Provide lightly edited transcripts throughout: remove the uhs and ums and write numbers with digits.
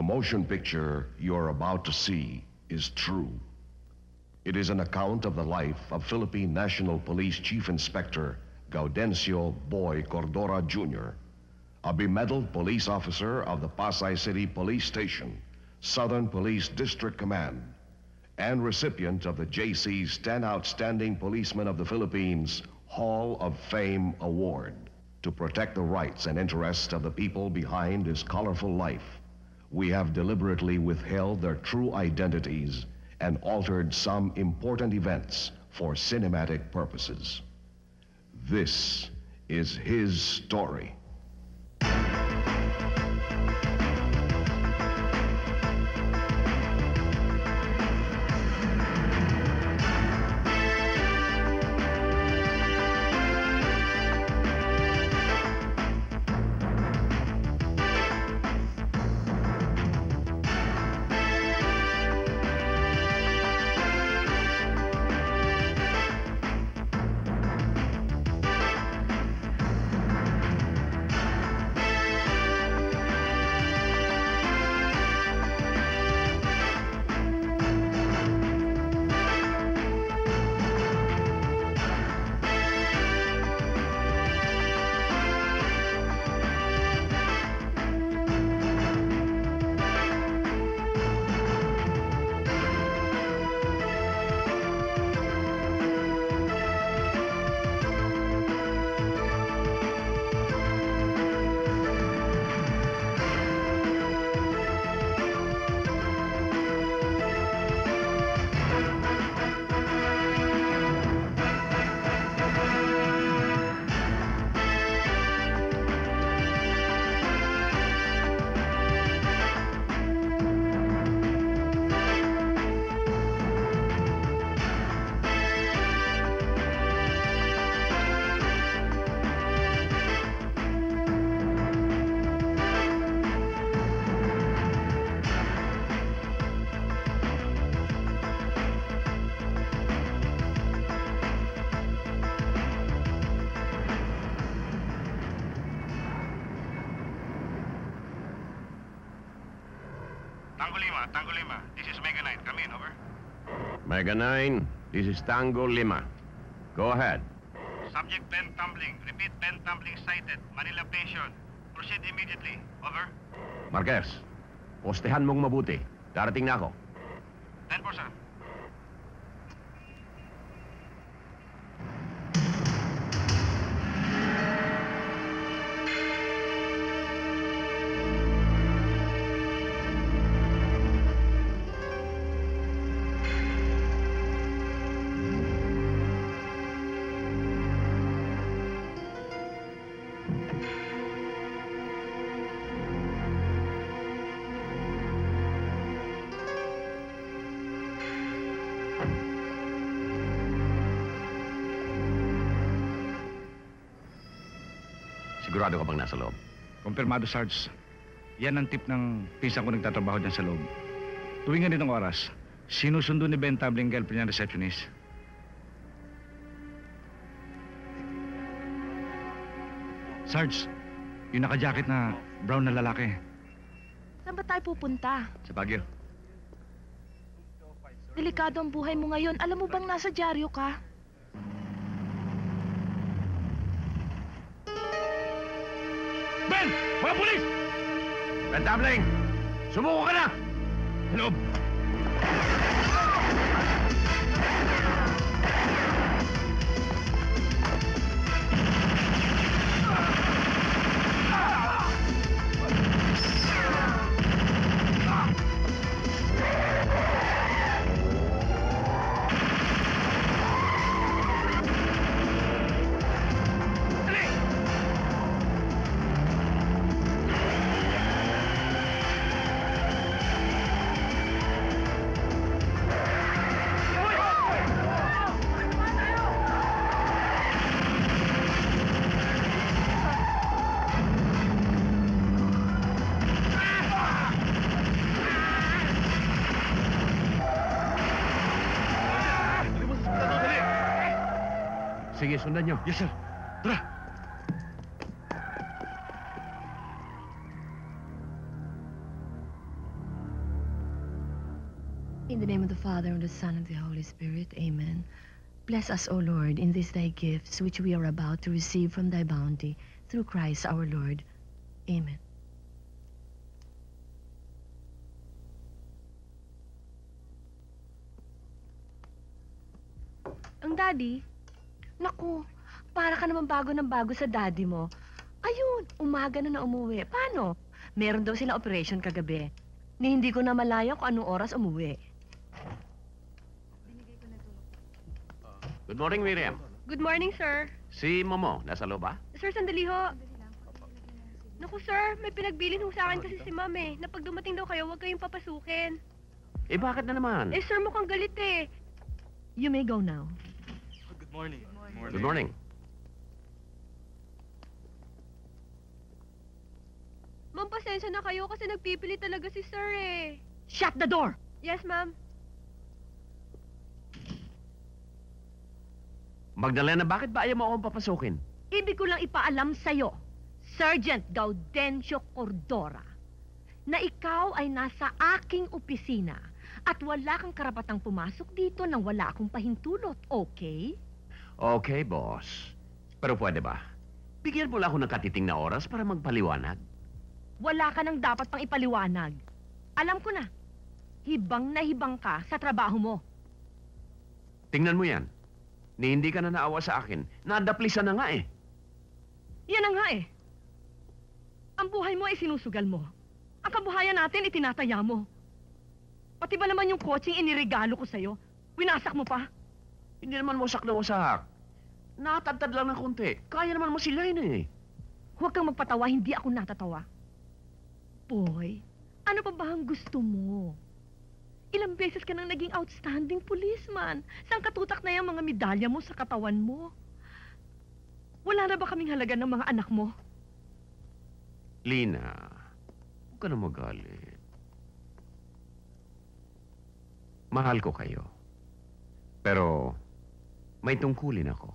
The motion picture you're about to see is true. It is an account of the life of Philippine National Police Chief Inspector Gaudencio Boy Cordora Jr., a bemedaled police officer of the Pasay City Police Station, Southern Police District Command, and recipient of the JC's 10 Outstanding Policemen of the Philippines Hall of Fame Award. To protect the rights and interests of the people behind his colorful life, we have deliberately withheld their true identities and altered some important events for cinematic purposes. This is his story. Tango Lima. This is Mega 9. Come in, over. Mega 9, this is Tango Lima. Go ahead. Subject pen tumbling. Repeat, pen tumbling sighted. Manila Station. Proceed immediately. Over. Marquez, postehan mong mabuti. Darating na ako. 10%. Sigurado ka bang nasa loob? Kumpirmado, Sarge. Yan ang tip ng pinsan ko nagtatrabaho dyan sa loob. Tuwing ganitong oras, sinusundo ni Ben Tumbling girlfriend niya receptionist. Sarge, yung naka-jacket na brown na lalaki. Saan ba tayo pupunta? Sa Baguio. Delikado ang buhay mo ngayon. Alam mo bang nasa dyaryo ka? Ben! Mga pulis! Ben Tumbling! Sumuko ka na! Sa loob! Sige, sundan nyo. Yes, sir. Tara! In the name of the Father, and the Son, and the Holy Spirit. Amen. Bless us, O Lord, in these thy gifts, which we are about to receive from thy bounty, through Christ our Lord. Amen. Ang daddy? Naku, para ka naman bago ng bago sa daddy mo. Ayun, umaga na umuwi. Paano? Meron daw sila operation kagabi. Ni hindi ko na malaya kung anong oras umuwi. Good morning, Miriam. Good morning, sir. Si Momo, nasa loob ba? Sir, sandali ho. Naku, sir, may pinagbilin ho sa akin kasi si ma'am eh. Na pag dumating daw kayo, huwag kayong papasukin. Eh, bakit na naman? Eh, sir, mukhang galit eh. You may go now. Good morning. Ma'am, pasensya na kayo kasi nagpipili talaga si sir eh. Shut the door! Yes, ma'am. Magdalena, bakit ba ayaw mo akong papasukin? Ibig ko lang ipaalam sa'yo, Sergeant Gaudencio Cordora, na ikaw ay nasa aking opisina at wala kang karapatang pumasok dito nang wala akong pahintulot, okay? Okay, boss. Pero pwede ba? Bigyan mo lang ako ng katiting na oras para magpaliwanag. Wala ka nang dapat pang ipaliwanag. Alam ko na, hibang na hibang ka sa trabaho mo. Tingnan mo yan. Ni hindi ka na naawa sa akin. Nadaplisan na nga eh. Yan na nga eh. Ang buhay mo ay sinusugal mo. Ang kabuhayan natin itinataya mo. Pati ba naman yung coaching iniregalo ko sa'yo? Winasak mo pa? Hindi naman wasak na wasak. Natagtad lang ng konti. Kaya naman masilayin eh. Huwag kang magpatawa, hindi ako natatawa. Boy, ano pa ba ang gusto mo? Ilang beses ka nang naging outstanding policeman. Saan katutak na yung mga medalya mo sa katawan mo? Wala na ba kaming halaga ng mga anak mo? Lina, huwag ka na magalit. Mahal ko kayo. Pero may tungkulin ako.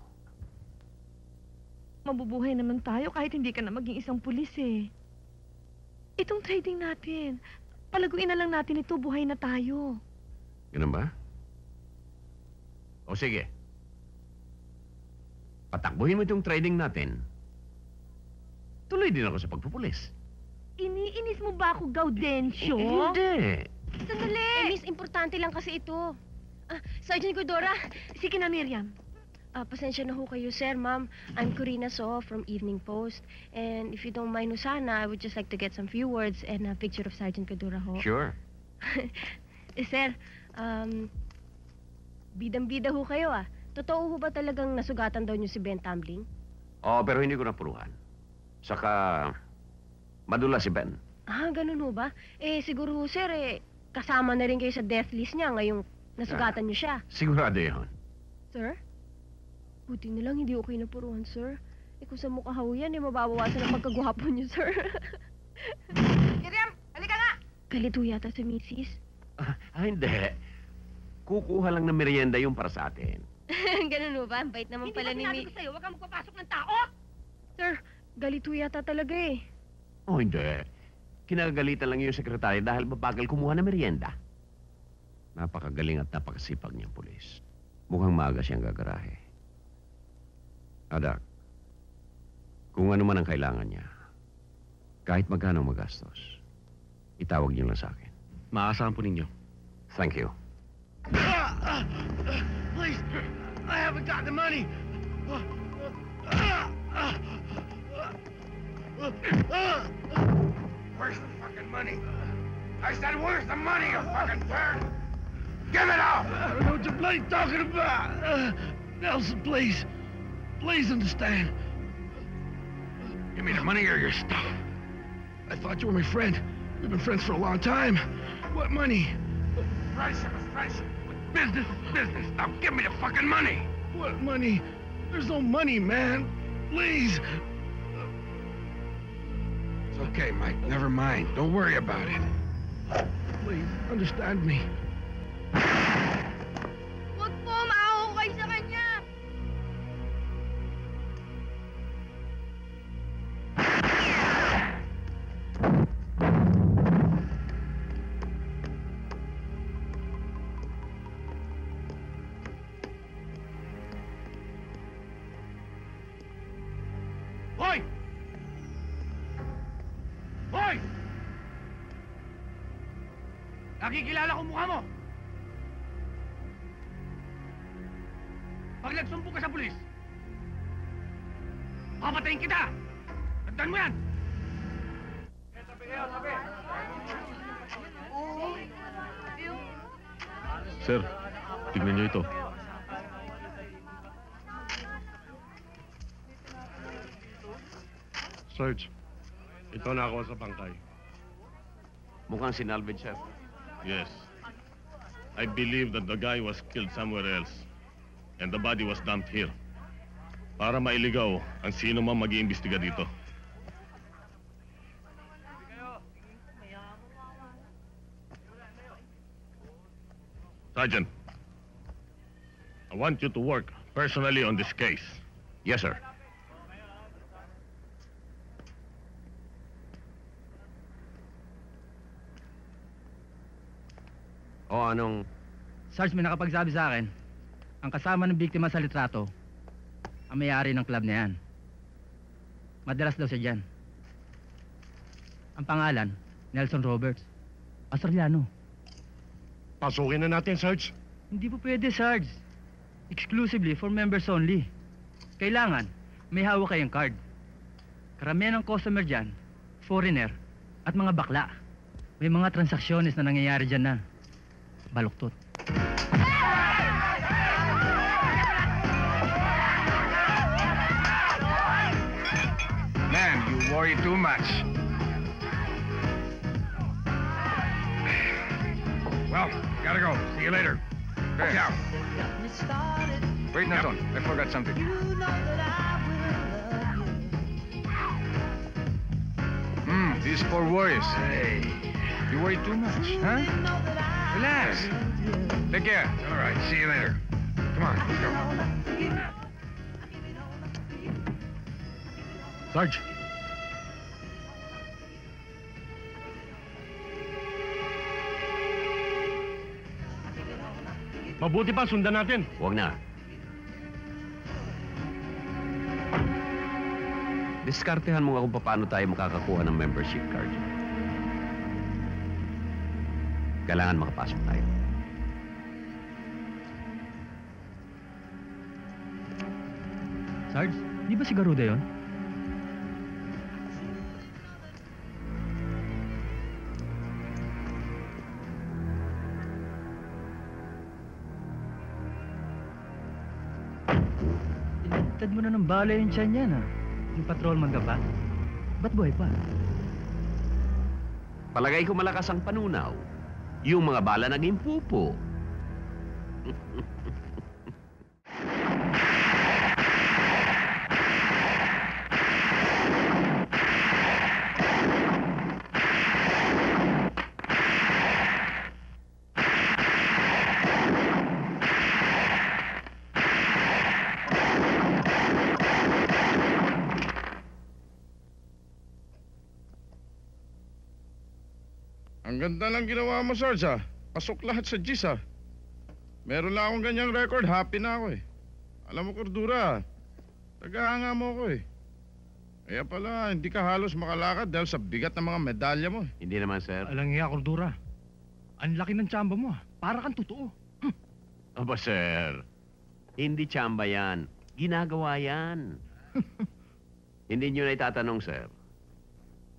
Mabubuhay naman tayo kahit hindi ka na maging isang pulis eh. Itong trading natin, palaguin na lang natin ito, buhay na tayo. Ganun ba? O sige. Patakbuhin mo itong trading natin. Tuloy din ako sa pagpupulis. Iniinis mo ba ako, Gaudencio? Hindi. Sandali! Miss, importante lang kasi ito. Sergeant Cordora, sige na, Miriam. Pasensya na ho kayo, sir, ma'am. I'm Corina So from Evening Post. And if you don't mind ho sana, I would just like to get some few words and a picture of Sergeant Cordora ho. Sure. Sir, bidang-bida ho kayo ah. Totoo ho ba talagang nasugatan daw niyo si Ben Tumbling? Oo, pero hindi ko napuruhan. Saka, madula si Ben. Ganun ho ba? Siguro ho, sir, kasama na rin kayo sa death list niya ngayong nasugatan niyo siya. Sigurado yun. Sir? Buti na lang hindi okay na puruhan, sir. Kung sa mukha ho yan, mababawasan ang pagkagwapo niyo, sir. Miriam, halika nga! Galit ho yata sa misis. Hindi. Kukuha lang ng merienda yung para sa atin. Ganun ho ba? Ang bait naman Hindi pala ba ni sinabi ko sa'yo, huwag kang magpapasok ng tao? Sir, galit ho yata talaga eh. Oh, hindi. Kinagagalitan lang yung sekretary dahil mabagal kumuha ng merienda. Napakagaling at napakasipag niyang pulis. Mukhang maaga siyang gagarahe. Adak, kung ano man ang kailangan niya, kahit magkano magastos, itawag niyo lang sa akin. Maaasahan po ninyo. Thank you. Please, I haven't got the money. Where's the fucking money? I said, where's the money, you fucking turd? Give it up! I don't know what you're bloody talking about. Nelson, please. Please understand. Give me the money or your stuff. I thought you were my friend. We've been friends for a long time. What money? Friendship is friendship. Business is business. Now give me the fucking money. What money? There's no money, man. Please. It's okay, Mike. Never mind. Don't worry about it. Please, understand me. Huwag po, maahukay sa kanya! Hoy! Hoy! Nakikilala ko mukha mo! Pag nagsumpo ka sa pulis, papatayin kita! Tandaan mo yan! Sir, tignan niyo ito. Sarge, ito na ako sa bangkay. Mukhang sinalvage, sir. Yes. I believe that the guy was killed somewhere else and the body was dumped here. Para mailigaw ang sino man mag-iimbestiga dito. Sergeant, I want you to work personally on this case. Yes, sir. O anong... Sarge, may nakapagsabi sa akin, ang kasama ng biktima sa litrato, ang may-ari ng club na yan. Madalas daw siya dyan. Ang pangalan, Nelson Roberts. Australiano. Pasukin na natin, Sarge. Hindi po pwede, Sarge. Exclusively for members only. Kailangan, may hawak kayong card. Karamihan ng customer dyan, foreigner, at mga bakla. May mga transaksyones na nangyayari dyan na baluktot. Man, you worry too much. Well, gotta go. See you later. Okay. Out. Wait, Nathan. I forgot something. These poor worries. Hey, you worry too much, huh? Relax. Take care. All right. See you later. Come on, let's go. Sarge. Mabuti pa, sundan natin. Huwag na. Diskartehan mo nga kung paano tayo makakakuha ng membership card. Kailangan makapasok tayo. Sarge, di ba si Garuda yun? Inagtad mo na ng bala yung tiyan niya na. Yung patrolman ka pa? Ba't buhay pa? Palagay ko malakas ang panunaw. Yung mga bala naging pupo. Ang ganda ng ginawa mo, Sarge, ha? Pasok lahat sa GIS, ha? Meron lang akong ganyang record, happy na ako, eh. Alam mo, Cordura, tagahanga mo ako, eh. Kaya pala, hindi ka halos makalakad dahil sa bigat ng mga medalya mo. Hindi naman, sir. Alang iya, Cordura. Ang laki ng tsamba mo, para kang totoo. Aba, sir. Hindi tsamba yan. Ginagawa yan. Hindi nyo na itatanong, sir.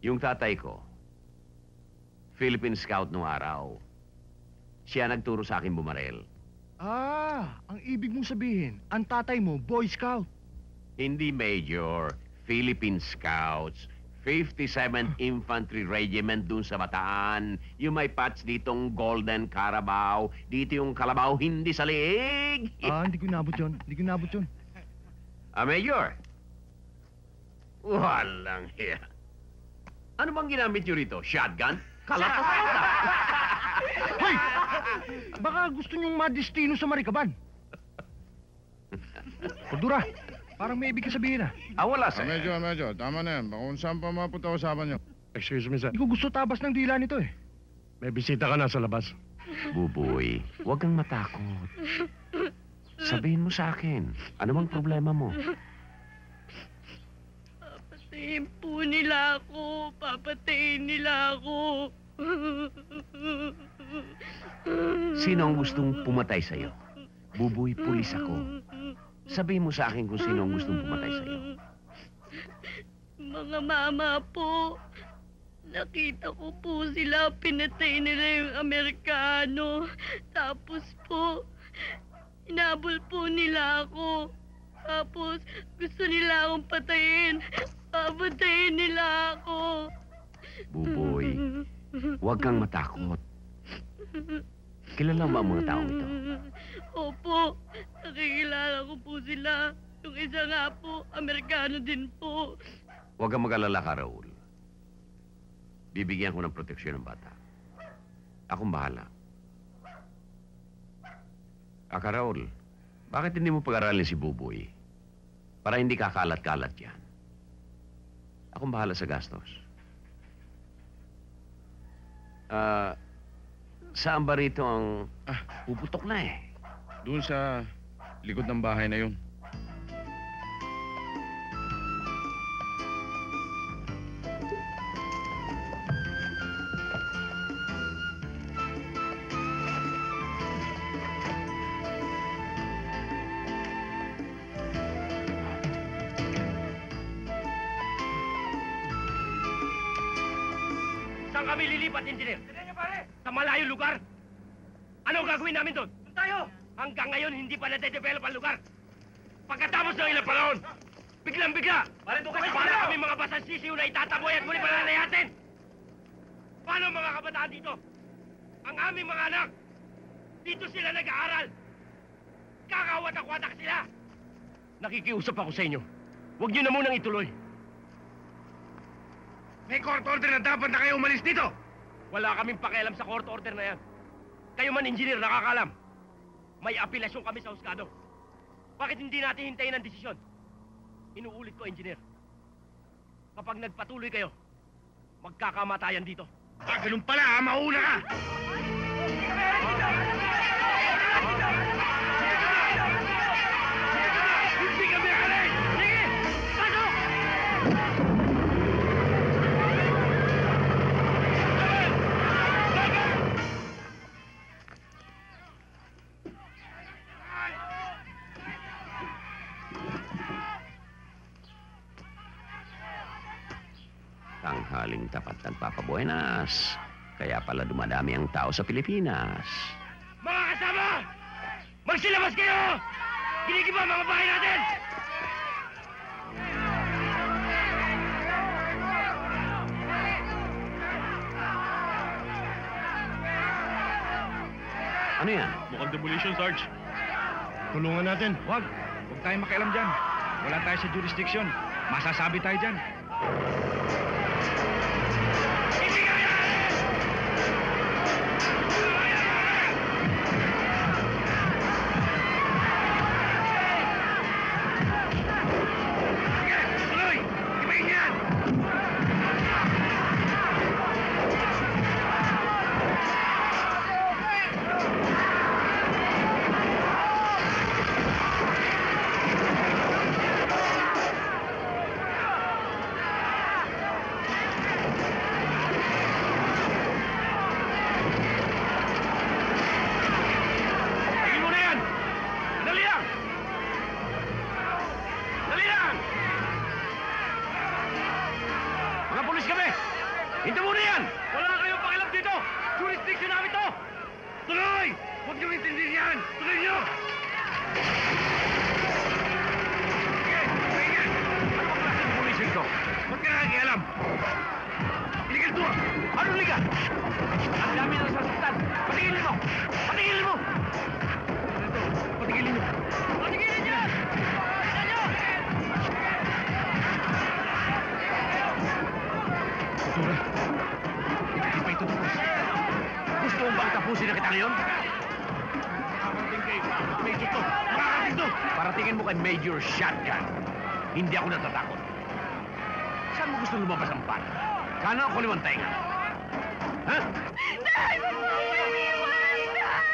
Yung tatay ko, Philippine Scout nung araw. Siya nagturo sa akin bumarel. Ah, ang ibig mong sabihin, ang tatay mo, Boy Scout. Hindi, Major. Philippine Scouts. 57th Infantry Regiment dun sa Bataan. Yung may patch ditong Golden Carabao. Dito yung kalabaw hindi sa liig. Hindi ko inabot yun. Hindi ko inabot yun. Major. Walang hiya. Ano bang ginamit nyo rito? Shotgun? Kalapot. Hoy! Baka gusto niyong madestino sa Marikaban. Cordura, parang may ibig ka sabihin, ha? Wala, sir. Medyo. Tama na yan. Baka kung saan pa mapunta usapan niyo. Excuse me, sir. Hindi ko gusto tabas ng dila nito, eh. May bisita ka na sa labas. Buboy, huwag kang matakot. Sabihin mo sa akin, ano bang problema mo? Papatayin po nila ako. Papatayin nila ako. Sino ang gustong pumatay sa'yo? Buboy, pulis ako. Sabihin mo sa akin kung sino ang gustong pumatay sa'yo. Mga mama po. Nakita ko po sila, pinatay nila yung Amerikano. Tapos po, inabol po nila ako. Tapos, gusto nila akong patayin. Papatayin nila ako. Buboy, huwag kang matakot. Kilala mo ang mga taong ito? Opo, nakikilala ko po sila. Yung isa nga po, Amerikano din po. Huwag kang mag-alala ka, Raul. Bibigyan ko ng proteksyon ng bata. Akong bahala. Aka, Raul, bakit hindi mo pag-aralin si Buboy? Para hindi kakalat-kalat yan. Akong bahala sa gastos. Saan ba rito ang... puputok na eh. Doon sa likod ng bahay na yun. Saan kami lilipat, engineer? Sa malayong lugar. Ano ang gagawin namin doon? Tayo! Hanggang ngayon, hindi pa nade-develop ang lugar. Pagkatapos ng ilang panahon, biglang-bigla, para kami mga basansisiw na itataboy at muli palalayatin. Paano mga kabataan dito? Ang aming mga anak, dito sila nag-aaral. Kakawatak-watak sila. Nakikiusap ako sa inyo. Huwag niyo na munang ituloy. May court order na dapat na kayo umalis dito. Wala kaming pakialam sa court order na yan. Kayo man, engineer, nakakaalam. May apelasyon kami sa husgado. Bakit hindi natin hintayin ang desisyon? Inuulit ko, engineer. Kapag nagpatuloy kayo, magkakamatayan dito. Ganun pala, mauna ka! Hindi kami alis! Sige! Pasok! Tanghaling tapat nagpapabuenas. Kaya pala dumadami ang tao sa Pilipinas. Mga kasama! Magsilabas kayo! Ginigiba ang mga bahay natin! Ano yan? Mukhang demolition, Sarge. Tulungan natin. Huwag tayong makialam dyan. Wala tayo sa jurisdiction. Masasabi tayo dyan. Paratingin mo kay Major Shotgun. Hindi ako natatakot. Saan mo gusto lumabas ang pan? Kanan o kaliwang tainga? Ha? Nay! Huwag mo akong iwan! Nay!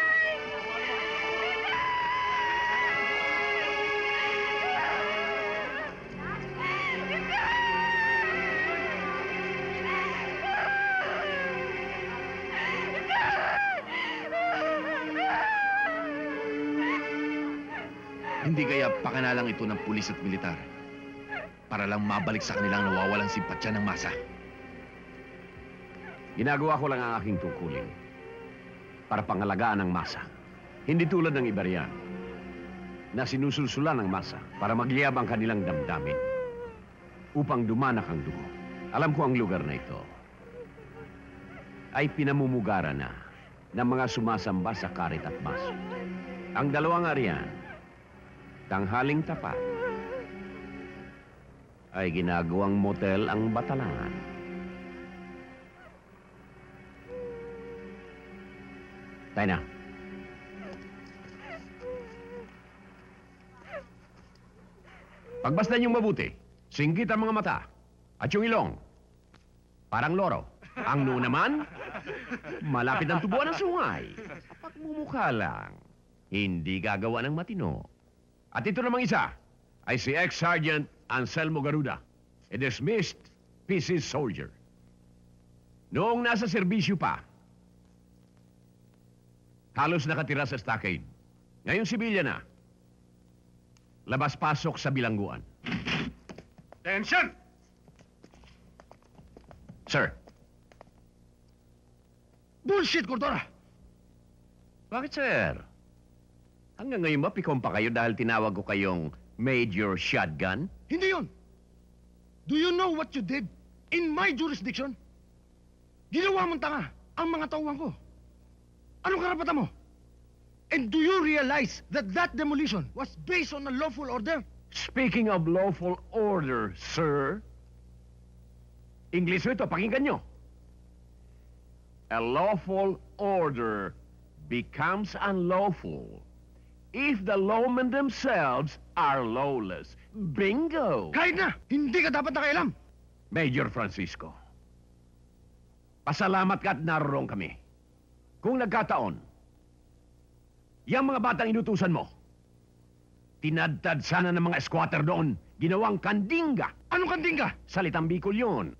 Hindi kaya pakanalang ito ng pulis at militar para lang mabalik sa kanilang nawawalang simpatya ng masa. Ginagawa ko lang ang aking tungkulin para pangalagaan ang masa. Hindi tulad ng iba riyan na sinusulsulan ng masa para magliyab ang kanilang damdamin upang dumanak ang dugo. Alam ko ang lugar na ito ay pinamumugara na ng mga sumasamba sa karit at baso. Ang dalawang ariyan, tanghaling tapat, ay ginagawang motel ang Batalangan. Tayo na. Pagbasdan niyong mabuti, singgit ang mga mata at yung ilong. Parang loro. Ang noo naman, malapit ang tubuan ng sungay. Pagmumukha lang, hindi gagawa ng matino. At ito namang isa ay si Ex-Sergeant Anselmo Garuda, a dismissed PC soldier. Noong nasa serbisyo pa, halos nakatira sa stockade. Ngayong sibilya na, labas-pasok sa bilangguan. Attention! Sir. Bullshit, Cordora! Bakit, sir? Hanggang ngayon ba pikom pa kayo dahil tinawag ko kayong Major Shotgun? Hindi yun! Do you know what you did in my jurisdiction? Ginawa mong tanga ang mga tauhan ko. Anong karapatan mo? And do you realize that that demolition was based on a lawful order? Speaking of lawful order, sir, English ito, pakinggan nyo. A lawful order becomes unlawful if the lawmen themselves are lawless. Bingo! Kahit na, hindi ka dapat nakialam. Major Francisco, pasalamat ka at naroon kami. Kung nagkataon, yung mga batang inutusan mo, tinadtad sana ng mga squatter doon, ginawang kandinga. Anong kandinga? Salitang Bicol yun.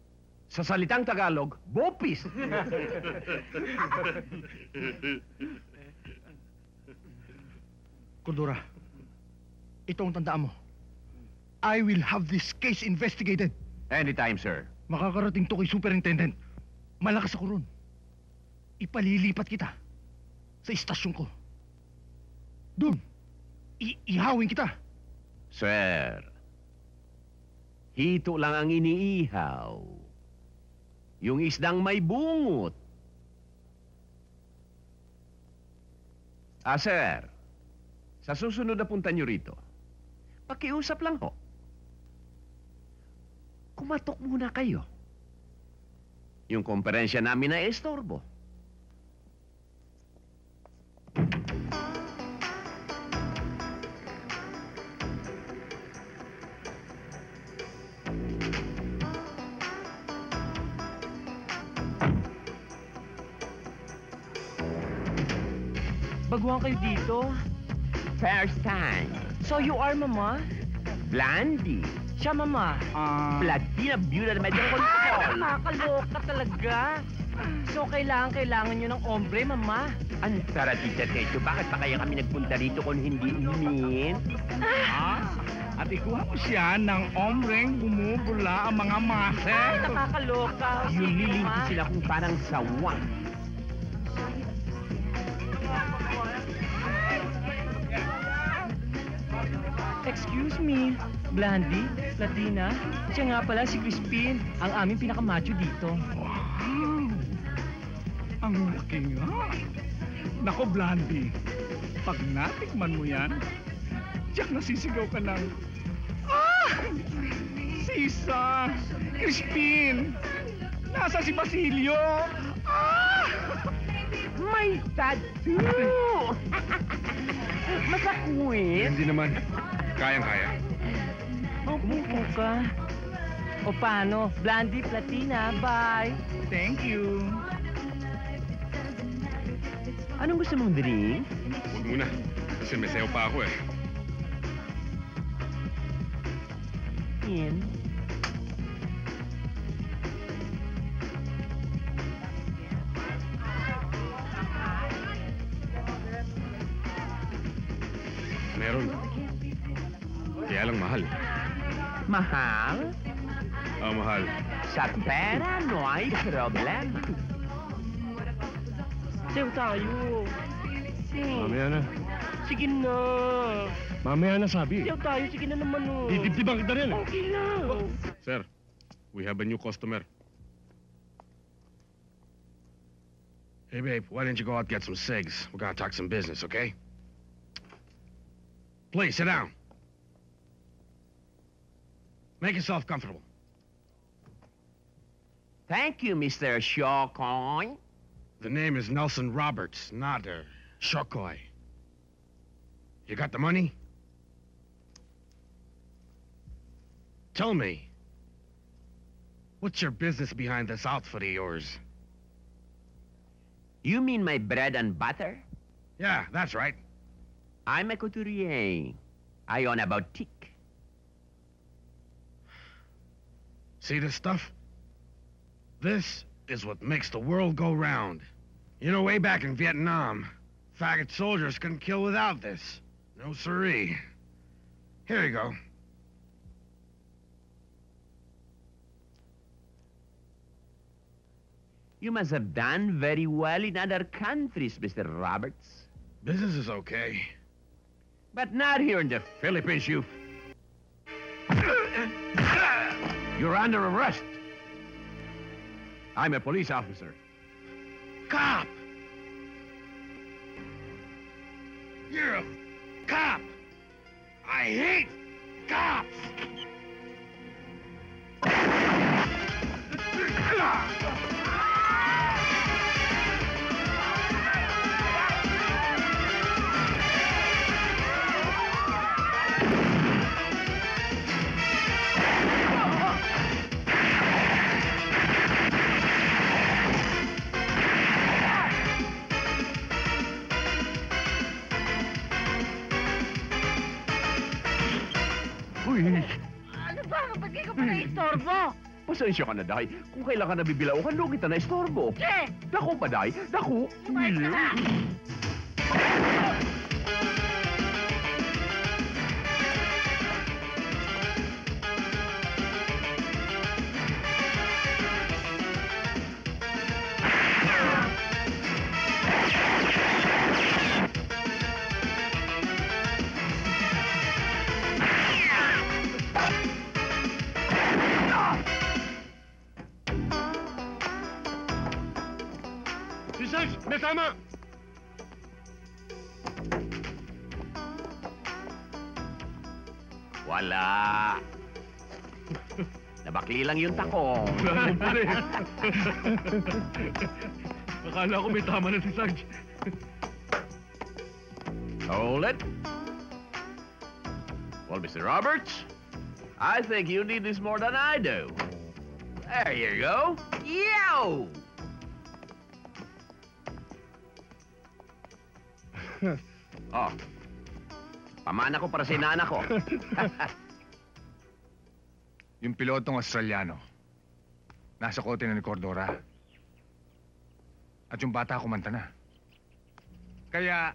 Sa salitang Tagalog, bopis. Cordora, ito ang tandaan mo. I will have this case investigated. Anytime, sir. Makakarating to kay Superintendent. Malakas ako ron. Ipalilipat kita sa istasyon ko. Doon, ihawin kita. Sir, hito lang ang iniihaw. Yung isdang may bungot. Sir, sa susunod na punta nyo rito, pakiusap lang ho. Kumatok muna kayo. Yung komperensya namin na estorbo. Baguhan kayo dito? First time. So you are Mama? Blondie. Siya, Mama? Platina Beauty na medyo control. Nakakaloka talaga. So kailangan nyo ng ombre, Mama? Ang tara, Tita Techo, bakit pa kaya kami nagpunta rito kung hindi imin? At ikuha mo siya ng ombreng bumubula ang mga muscle. Ay, nakakaloka. Yung lilinti sila kung parang sawa. Excuse me, Blondie, Latina. Siya nga pala si Crispin, ang aming pinakamacho dito. Wow! Ang laki nga. Nako, Blondie, pag natikman mo yan, tiyak nasisigaw ka ng, Sisa! Crispin! Nasa si Basilio! May tattoo! Masakwit! Hindi naman. Kayang-kaya. Umupo ka. O paano? Blondie, Platina, bye! Thank you! Anong gusto mong drink? Huwag muna. Kasi may sayo pa ako eh. In. Meron. Mahal? Mahal. Sa pera, no hay problema. Sayo tayo. Mamaya na. Sige na. Mamaya na sabi. Sayo tayo, sige na naman oh. Didibdiban kita rin. Okay lang. Sir, we have a new customer. Hey, babe, why didn't you go out and get some cigs? We're gonna talk some business, okay? Please, sit down. Make yourself comfortable. Thank you, Mr. Shokoy. The name is Nelson Roberts, not Shokoy. You got the money? Tell me, what's your business behind this outfit of yours? You mean my bread and butter? Yeah, that's right. I'm a couturier. I own a boutique. See this stuff? This is what makes the world go round. You know, way back in Vietnam, faggot soldiers couldn't kill without this. No siree. Here you go. You must have done very well in other countries, Mr. Roberts. Business is okay. But not here in the Philippines, you... You're under arrest. I'm a police officer. Cop! You're a cop! I hate cops! Ano ba? Ba't ka pa na-istorbo? Pasensya ka na, Day. Kung kailan ka nabibilaukan, no kita na istorbo. Che! Dako pa, Day. Dako. Sumayos ka na! Sarge, may tama! Wala. Nabakli lang yung takong. Akala ko may tama na si Sarge. Hold it. Well, Mr. Roberts, I think you need this more than I do. There you go. Yo! Oh. Pamana ko para sa inaanak ko. Yung pilotong Australiano, nasa kote na ni Cordora. At yung bata kumanta na. Kaya,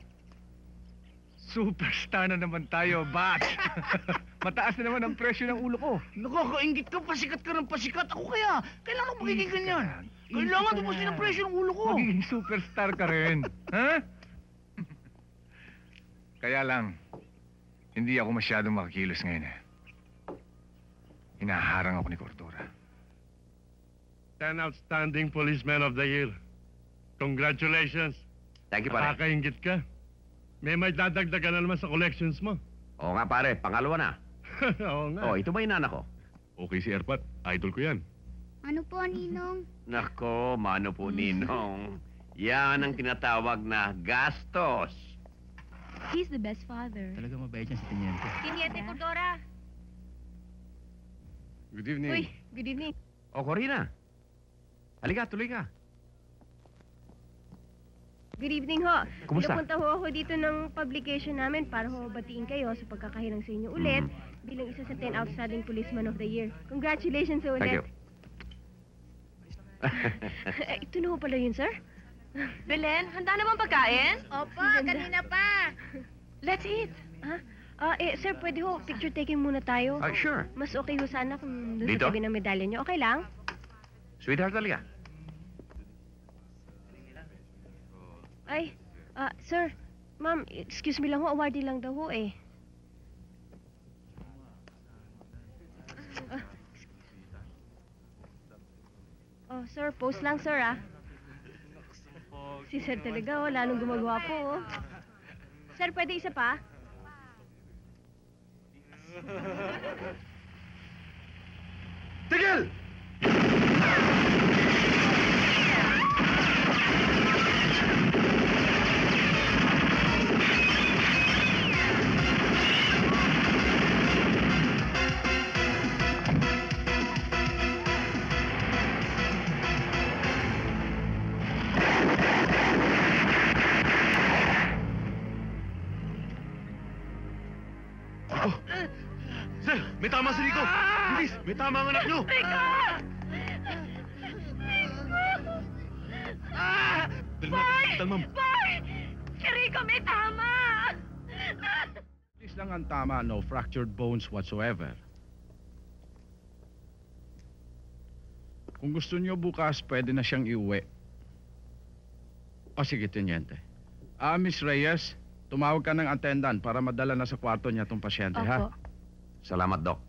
superstar na naman tayo, Batch. Mataas na naman ang presyo ng ulo ko. Nakakaingit ka, pasikat ka ng pasikat. Ako kaya, kailangan magiging ganyan. Kailangan tumasin ang presyo ng ulo ko. Magiging superstar ka rin. Ha? Kaya lang, hindi ako masyadong makakilos ngayon eh. Hinaharang ako ni Cordora. 10 outstanding policemen of the year. Congratulations. Thank you, pare. Nakakaingit ka. May dadagdagan na naman sa collections mo. Oo nga, pare. Pangalawa na. Oo nga. Oh, ito ba yung anak ko? Okay si Erpat. Idol ko yan. Ano po, Ninong? Nako, mano po, Ninong. Yan ang tinatawag na gastos. He's the best father. Talaga mabait yan si Teniente. Tiniente Cordora. Good evening. Uy, good evening. O, Corina. Halika, tuloy ka. Good evening ho. Kumusta? Napunta ho ako dito ng publication namin para ho batiin kayo sa pagkakahilang sa inyo ulit bilang isa sa 10 outstanding policeman of the year. Congratulations sa Thank ulit. you. Ito na ho pala yun, sir. Belen, handa na bang pagkain? Opo, kanina pa. Let's eat. Ha? Sir, pwede ho, picture taking muna tayo. Sure. Mas okay ho sana kung doon Dito? sa tabi ng medalya niyo. Okay lang? Sweetheart, talaga. Ay, sir, ma'am, excuse me lang ho, awardee lang daw ho eh. Sir, post lang, sir, ah. Si sir talaga, oh, lalong gumagawa po, oh. Sir, pwede isa pa? Tigil! Sir, may tama si Rico! Bilis! May tama ang anak nyo! Rico! Dalmam! Boy! Si Rico may tama! Please lang ang tama, no fractured bones whatsoever. Kung gusto niyo bukas, pwede na siyang iuwi. O sige, Teniente. Miss Reyes, tumawag ka ng attendant para madala na sa kwarto niya itong pasyente, ha? Salamat, Doc.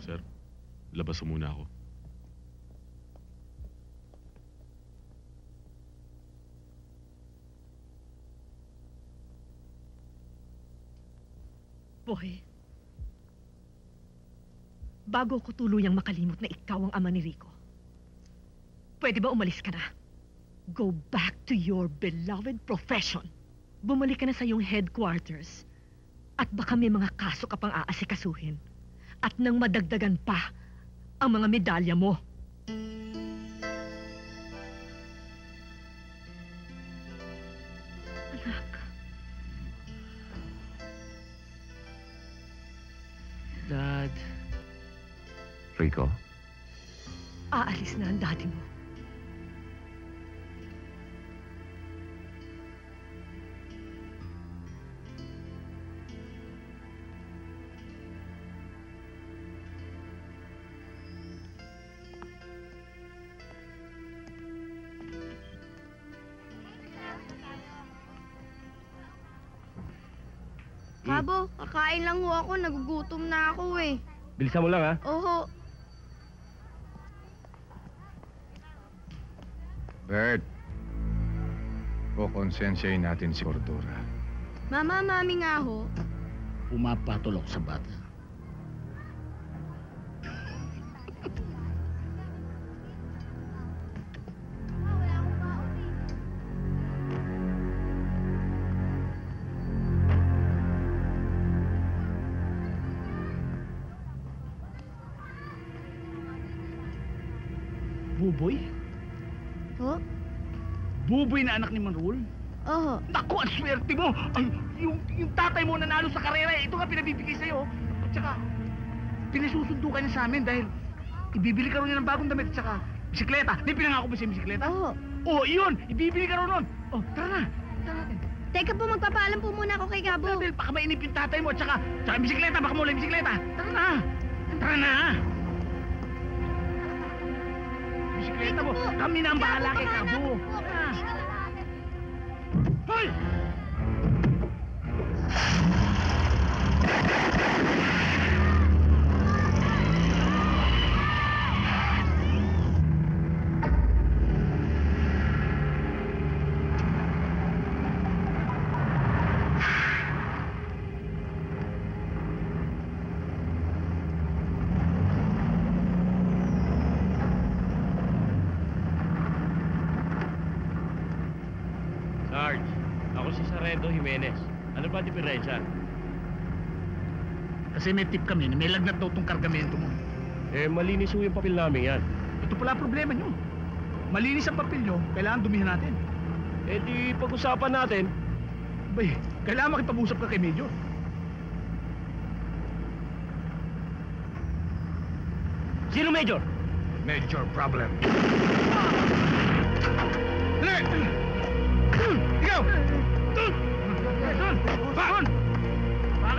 Sir, labas mo muna ako. Boy, bago ko tuluyang makalimot na ikaw ang ama ni Rico, pwede ba umalis ka na? Go back to your beloved profession. Bumalik ka na sa iyong headquarters. At baka may mga kaso ka pang aasikasuhin. At nang madagdagan pa ang mga medalya mo. Anak. Dad. Rico? Aalis na ang daddy mo. Kabo, kakain lang ho ako. Nagugutom na ako eh. Bilisan mo lang, ha? Oho. Bert, kukonsensyahin natin si Cordura. Mama, mami nga ho. Pumapatulok sa bata. Buboy? Ho? Buboy na anak ni Manrul? Oho. Naku, ang swerte mo! Ay, yung tatay mo nanalo sa karera, ito nga pinabibigay sa'yo. At saka, pinasusundo ka niya sa amin dahil ibibili ka rin niya ng bagong damit at saka bisikleta. Di pinangako ba siya yung bisikleta? Oo. Oh, iyon! Ibibili ka rin nun! Oh, tara na! Tara natin. Teka po, magpapaalam po muna ako kay Gabo. Dahil baka mainip yung tatay mo at saka yung bisikleta, baka mula yung bisikleta. Tara na! Tara na! Bisikleta mo, kami na ang bahala kay Gabo. Tara! Hoy! Sarge, ako si Sargento Jimenez. Ano ba diferensya? Kasi may tip kami na may lagnat daw tong kargamento mo. Malinis ho yung papel namin yan. Ito pala problema nyo. Malinis ang papel nyo, kailangan dumihan natin. Di pag-usapan natin. Bay, kailangan makipag-usap ka kay Major. Sino Major? Major problem. Dali! Ikaw! Doon! Baka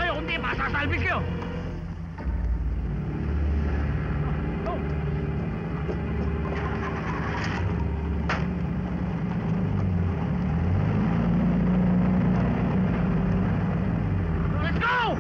kayo, kundi masasalbis kayo! Let's go!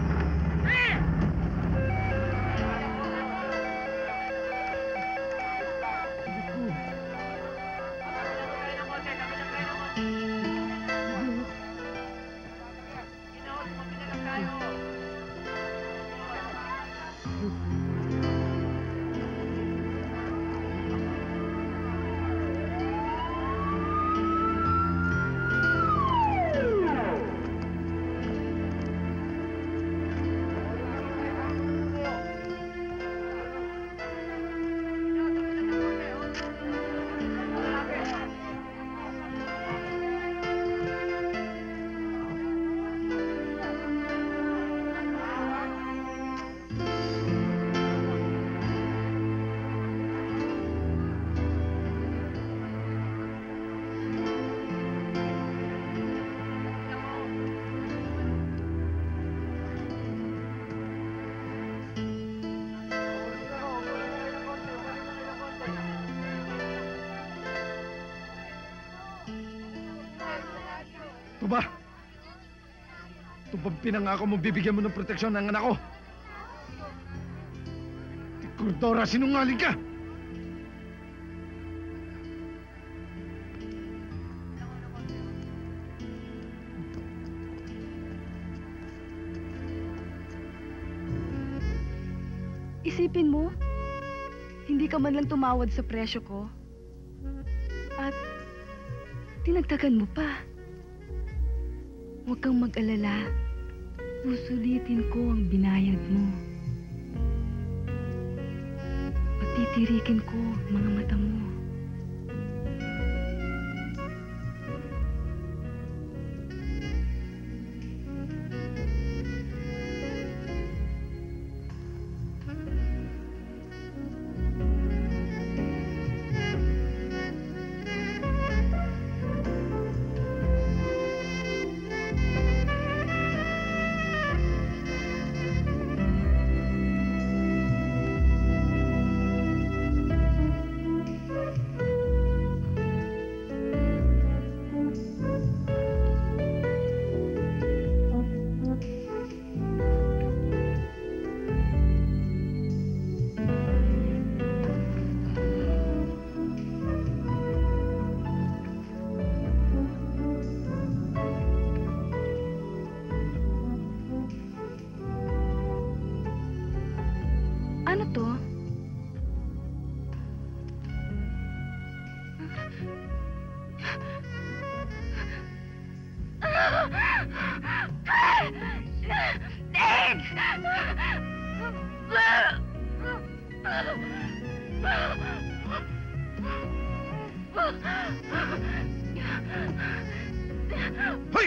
Ito ba? Ito ba pinangako mo bibigyan mo ng proteksyon ng anak ko? Cordora, sinungaling ka! Isipin mo, hindi ka man lang tumawad sa presyo ko. At tinagtagan mo pa. Huwag kang mag-alala. Susulitin ko ang binayad mo. Patitirikin ko ang mga mata mo. Ano to? Hoy!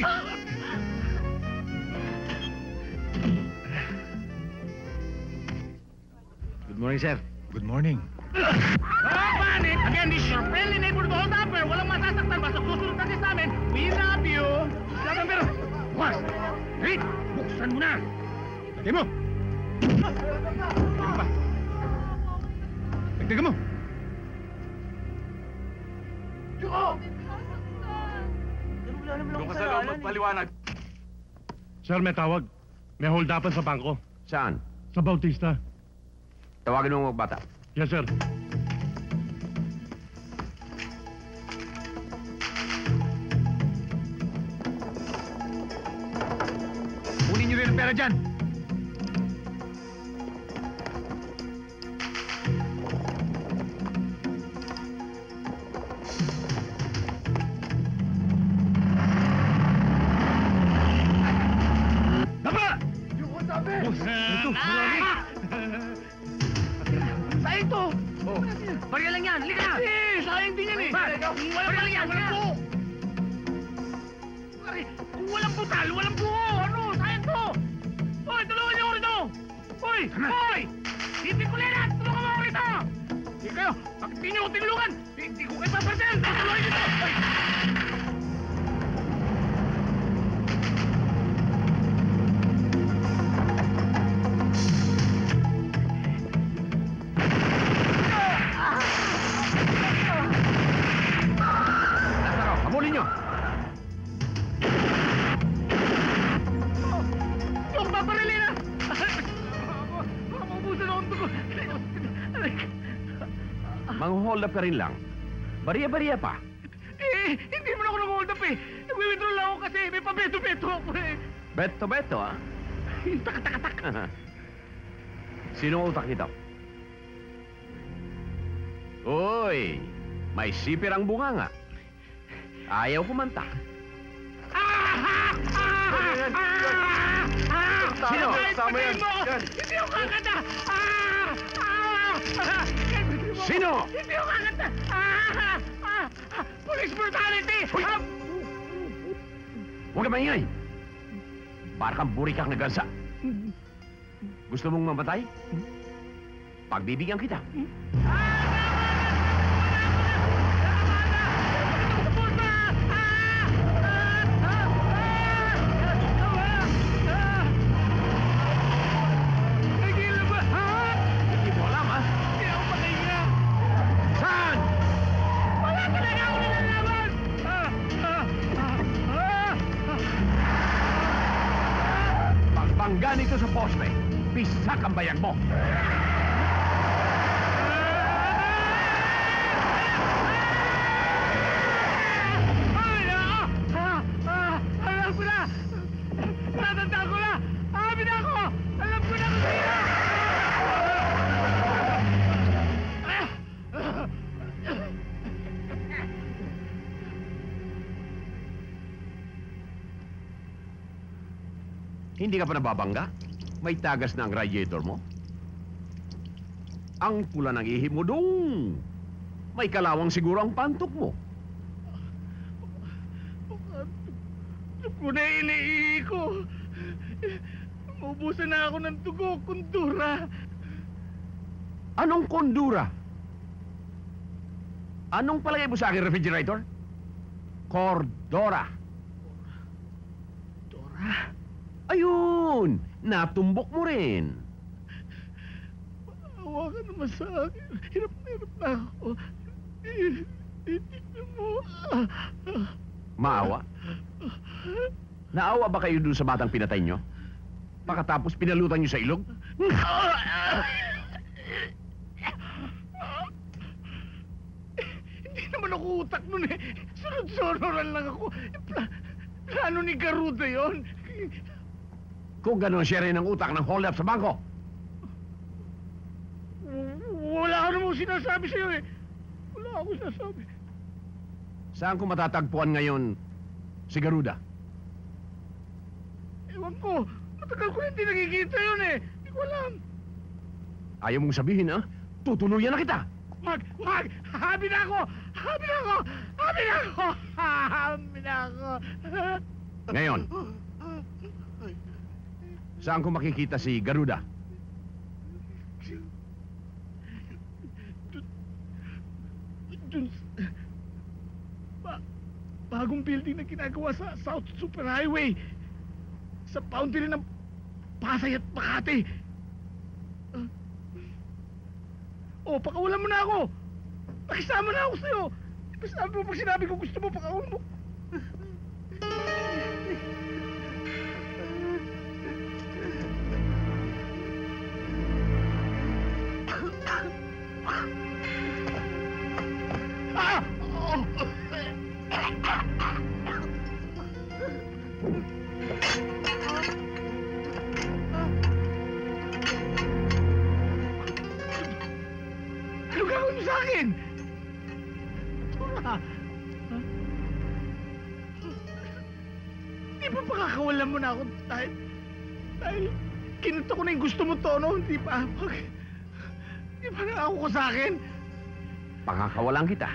Good morning, sir. Good morning. Panic! Again, this is your friendly neighborhood hold-upper. Walang masasaktan. Basta susunod ka sa amin. We love you. Lagang pero. Bukas! Wait! Buksan mo na! Lagay mo! Lagay pa! Lagdagan mo! Doon ka sa loob magpaliwanag. Sir, may tawag. May hold-upan sa bangko. Saan? Sa Bautista. Tawagin mo ang bata. Yes, sir. Kunin niyo rin ang pera dyan. Dapa! Ito, sayang to! Barya lang yan, halika na! Sayang din yan eh! Barya lang yan, walang buo! Walang butal, walang buo! Ano? Sayang to! Hoy, tulungan niyo ako rito! Hoy! Hoy! Hindi ko lilat! Tulungan mo ako rito! Hindi kayo! Bakit hindi niyo ako tinulungan? Hindi ko kayo papartel! Tulungan niyo ito! Hoy! Maubusan akong dugo. Mang-hold up ka rin lang. Bariya-bariya pa. Eh, hindi mo na ako nag-hold up eh. Nag-withdraw lang ako kasi may pabeto-beto ako eh. Beto-beto, ah. Tak-tak-tak. Sinong utak nito? Uy, may sipir ang bunganga. Ayaw kumanta. Sino? Tama yan. Hindi ako kakanta. Sino? Hindi ako kakanta. Police brutality. Huwag ka maingay. Para kang burikak na gansa. Gusto mong mamatay? Pagbibigyan kita. Hindi mo alam, ha? Hindi ako makahinga. Saan? Wala talaga ako nalalaman. Pagbangga nito sa poste, pisak ang bayag mo. Alam ko na! Natandaan ko na! Amin ako! Alam ko na kung sino! Hindi ka pa nababangga? May tagas na ang radiator mo? Ang pula ng ihip mo dong! May kalawang siguro ang pantok mo. Ko na iniihi ko. Maubusan na ako ng dugo, kundura. Anong kondura? Anong palagay mo sa akin, refrigerator? Cordora. Dora? Ayun! Natumbok mo rin. Awa ka naman sa akin. Hirap na ako. Tignan mo. Maawa? Naawa ba kayo dun sa batang pinatay nyo? Pagkatapos pinalutan nyo sa ilog? Hindi naman ako utak nun eh. Sunod-sunuran lang ako. Plano ni Garuda yon. Kung gano'n siya rin ang utak ng hold up sa bangko. Wala ka namang sinasabi sa'yo eh. Wala ako sinasabi. Saan ko matatagpuan ngayon si Garuda? Ewan ko. Matagal ko hindi nakikita yun eh. Hindi ko alam. Ayaw mong sabihin, ha? Tutuluyan na kita. Wag! Habi na ako! Habi na ako! Ngayon, saan ko makikita si Garuda? Dun bagong building na ginagawa sa South Superhighway. Sa boundary ng Pasay at Makati. Pakawalan mo na ako. Nakisama na ako sa'yo. Sabi mo pag sinabi ko gusto mo, pakawalan mo. Ano gagawin mo sa akin? Tura! Di ba pakakawalan mo na ako dahil kinunta ko na yung gusto mo, Tono? Di ba? Di ba nangako ko sa akin? Pakakawalan kita.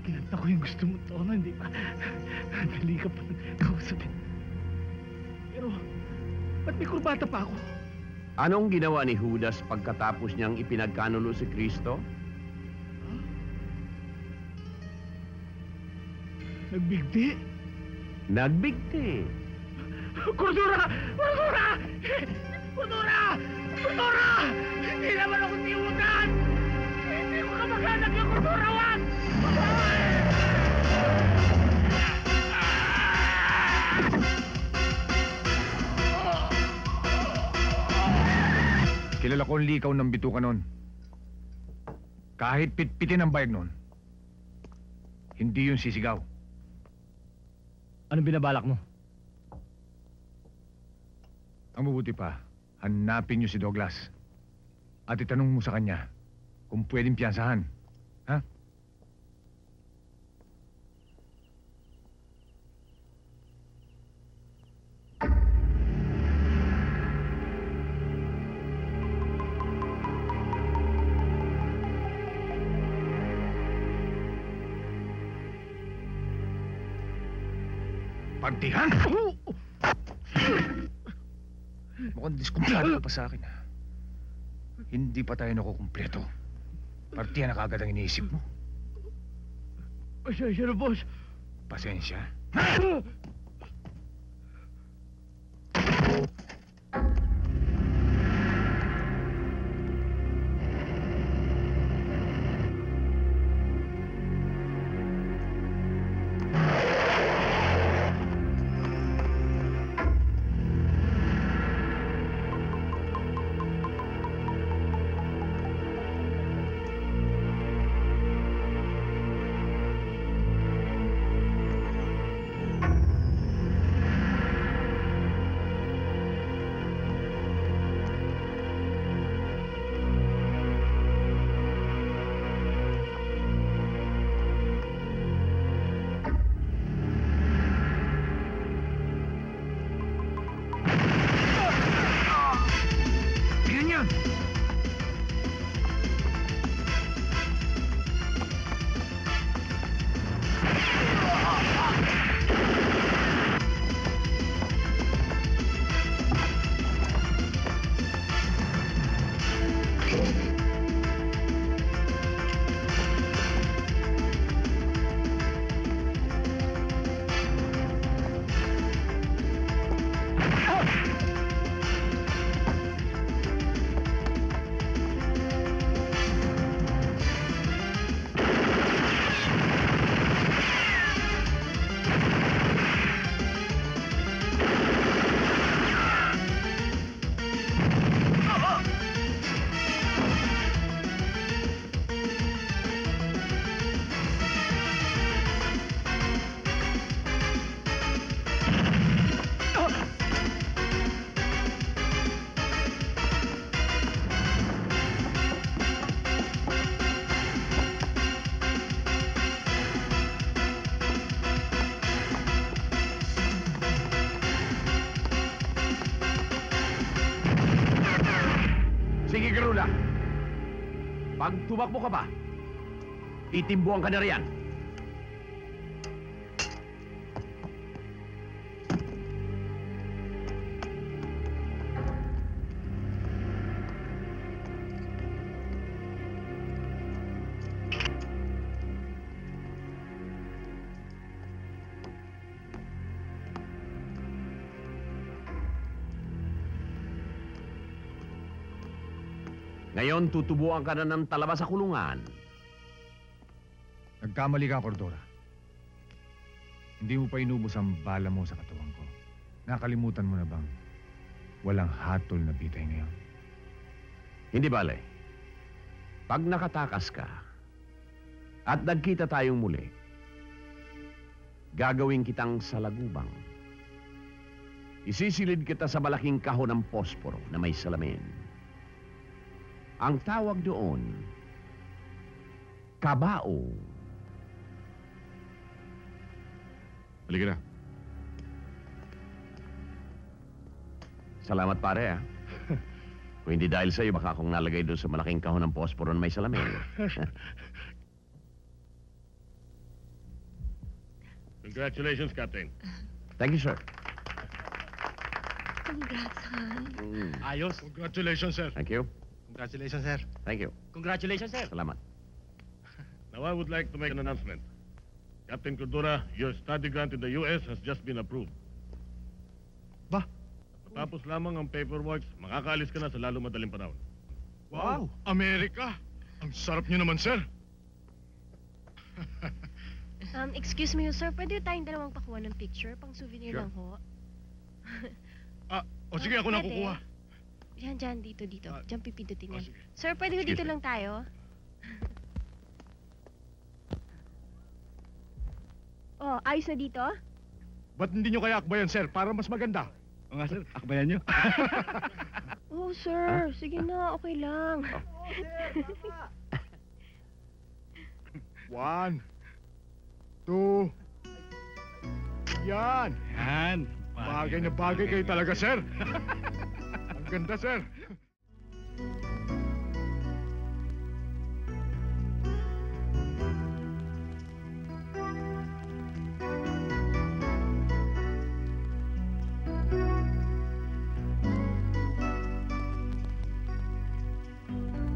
Kinunta ko yung gusto mo, Tono, hindi ba? Dali ka pa kausapin. Pero, ba't may kurbata pa ako? Anong ginawa ni Judas pagkatapos niyang ipinagkanulo si Kristo? Nagbigti? Nagbigti. Kordura! Kordura! Kordura! Kordura! Hindi naman ako tiwutan! Hindi ko kamag-anak yung Kordura! Wag! Kilala ko ang likaw ng bituka noon. Kahit pitpitin ang bayag noon, hindi yun sisigaw. Anong binabalak mo? Ang mabuti pa, hanapin niyo si Douglas. At itanong mo sa kanya kung pwedeng piyansahan. Ha? Partihan! Mukhang diskumpleto ka pa sa akin, ha? Hindi pa tayo nakukumpleto. Partihan na kagad ang iniisip mo. Pasensya na, boss. Pasensya? Sige, Garula. Pag tumakbo ka pa, titimbuhan ka na riyan. Ngayon, tutubuan ka na ng talaba sa kulungan. Nagkamali ka, Cordora. Hindi mo pa inubos ang bala mo sa katawan ko. Nakalimutan mo na bang walang hatol na bitay ngayon? Hindi bale. Pag nakatakas ka at nagkita tayong muli, gagawin kitang salagubang. Isisilid kita sa malaking kahon ng posporo na may salamin. Ang tawag doon, kabao. Halika na. Salamat, pare, ah. Kung hindi dahil sa'yo, baka akong nalagay doon sa malaking kahon ng posporo na may salamin. Congratulations, Captain. Thank you, sir. Congrats, hon. Ayos. Congratulations, sir. Thank you. Congratulations, sir. Thank you. Congratulations, sir. Salamat. Now, I would like to make an announcement. Captain Cordura, your study grant in the U.S. has just been approved. Ba? Tapos lamang ang paperwork, makakaalis ka na sa lalo madaling panahon. Wow! Amerika! Ang sarap niyo naman, sir. Excuse me, sir. Pwede tayong dalawang pakuha ng picture? Pang souvenir Sure. lang ho. O sige, ako na Pwede. kukuha. Diyan, dito. Diyan pipindutin yan. Sir, pwede ko dito lang tayo? Oh, ayos na dito? Ba't hindi nyo kaya akbayan, sir, para mas maganda? O nga, sir. Akbayan nyo. Oh, sir. Sige na, okay lang. 1, 2. Yan. Bagay na bagay kayo talaga, sir. Ang ganda, sir.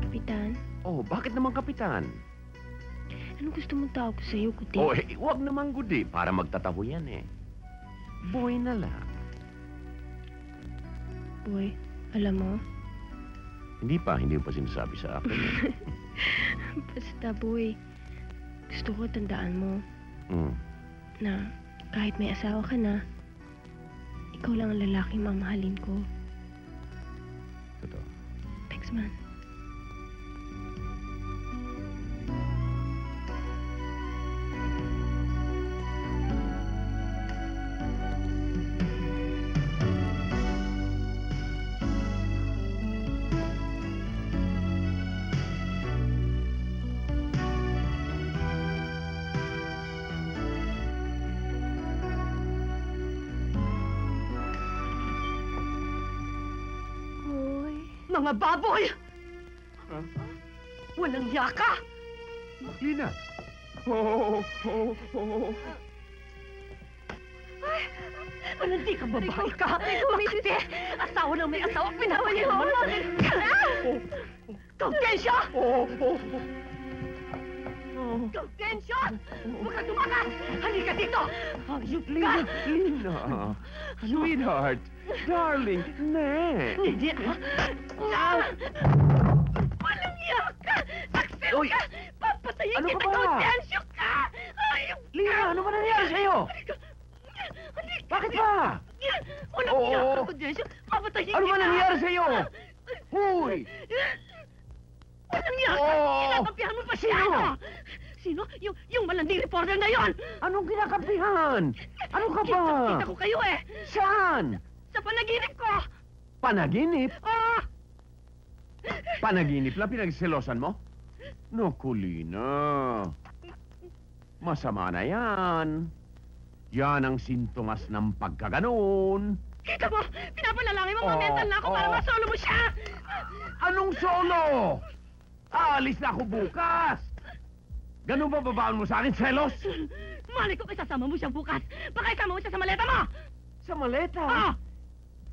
Kapitan, Oh, bakit naman kapitan? anong gusto mong tawag ko sa'yo, Kuti? Oh, huwag naman gudi. Para magtataho yan eh. Boy na lang. Boy, alam mo, Hindi mo pa sinasabi sa akin. Eh. basta boy, gusto ko tandaan mo Hmm. na kahit may asawa ka na, ikaw lang ang lalaking mamahalin ko. Totoo. Thanks, man. Mga baboy! Walang yaka! Lina! Ay, malandi ka babae ka! Makati! Asawa ng may asawa, pinapayag mo namin! Gaudensyo! Gaudensyo! Huwag kang tumakas! Halika dito! Hayop ka! Lina! Sweetheart! Darling! Ne! Hindi! Walang yaka! Aksil ka! Papatayin Ano kita! ka ba? Gaudensyo ka! Hayop ka! Lina, ano ba nangyari sa'yo? Bakit ba? Walang Oo. yaka, Gaudensyo! Papatayin Ano kita! ba nangyari sa'yo? Huy! Walang yaka! Oo. Kinakapihan mo pa siya! Sino? Yung malanding reporter na yon! Anong kinakapihan? Ano ka ba? Kita ko kayo eh! Saan? Sa panaginip ko! Panaginip? Ah! Panaginip lang pinagselosan mo? Naku, Lina. Masama na yan. Yan ang sintomas ng pagkaganon. Kita mo! Pinapalalangin mo! Mental na ako para masolo mo siya! Anong solo? Aalis na ako bukas. Ganun ba babaan mo sa akin, selos? Mali ko isasama mo siya bukas! Baka isama mo siya sa maleta mo! Sa maleta? Ah!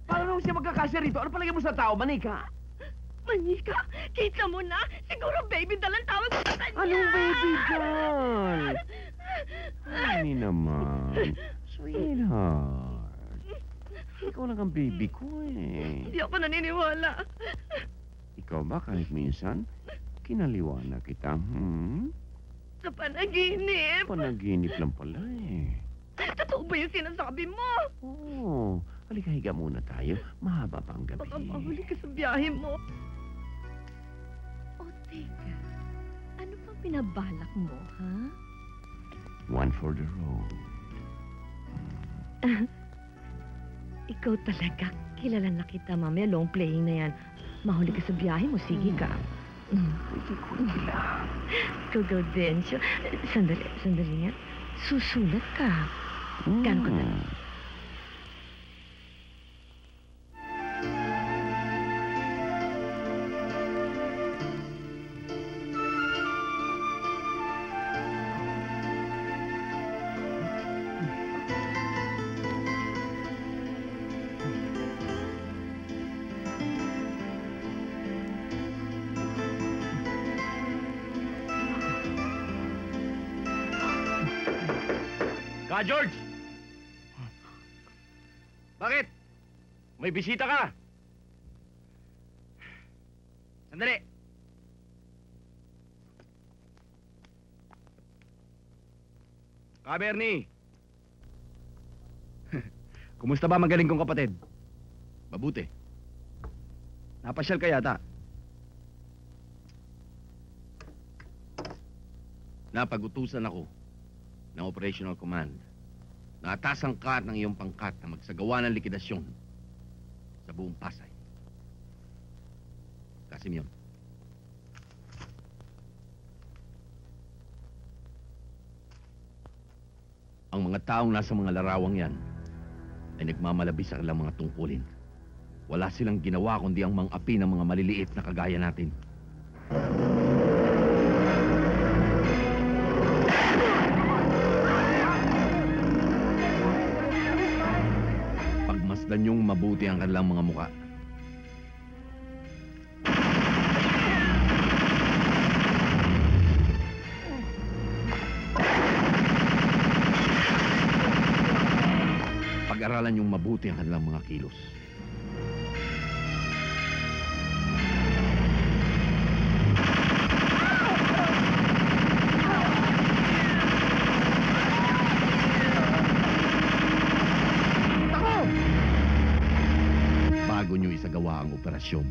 Paano siya magkakasya rito? Ano palagay mo sa tao, manika? Manika, kita mo na! Siguro baby doll ang tawag ko sa kanya! Anong baby doll? Hindi naman. Sweetheart. Ikaw lang ang baby ko eh. Hindi ako naniniwala. Ikaw ba kahit minsan, kinaliwana kita, Sa panaginip. Panaginip lang pala eh. Totoo ba yung sinasabi mo? Oo. Halika, higa muna tayo. Mahaba pa ang gabi. Baka mahuli ka sa biyahe mo. O, teka. Ano bang pinabalak mo, ha? One for the road. Ikaw talaga. Kilala na kita, mamaya. Long playing na yan. Mahuli ka sa biyahe mo. Sige ka. Ikaw, Gaudensyo. Sandali nga. Susulat ka. Gano'n ka talaga? Ka, George! Bakit? May bisita ka? Sandali! Ka, Bernie! Kumusta ba magaling kong kapatid? Mabuti. Napasyal ka yata. Napag-utusan ako ng Operational Command na atasan ka ng iyong pangkat na magsagawa ng likidasyon sa buong Pasay. Kasim yun. Ang mga taong nasa mga larawang yan ay nagmamalabi sa kanilang mga tungkulin. Wala silang ginawa kundi ang mang-api ng mga maliliit na kagaya natin. Pagmasdan niyong mabuti ang kanilang mga muka. Pag-aralan niyong mabuti ang kanilang mga kilos. Bago niyo isagawa ang operasyon.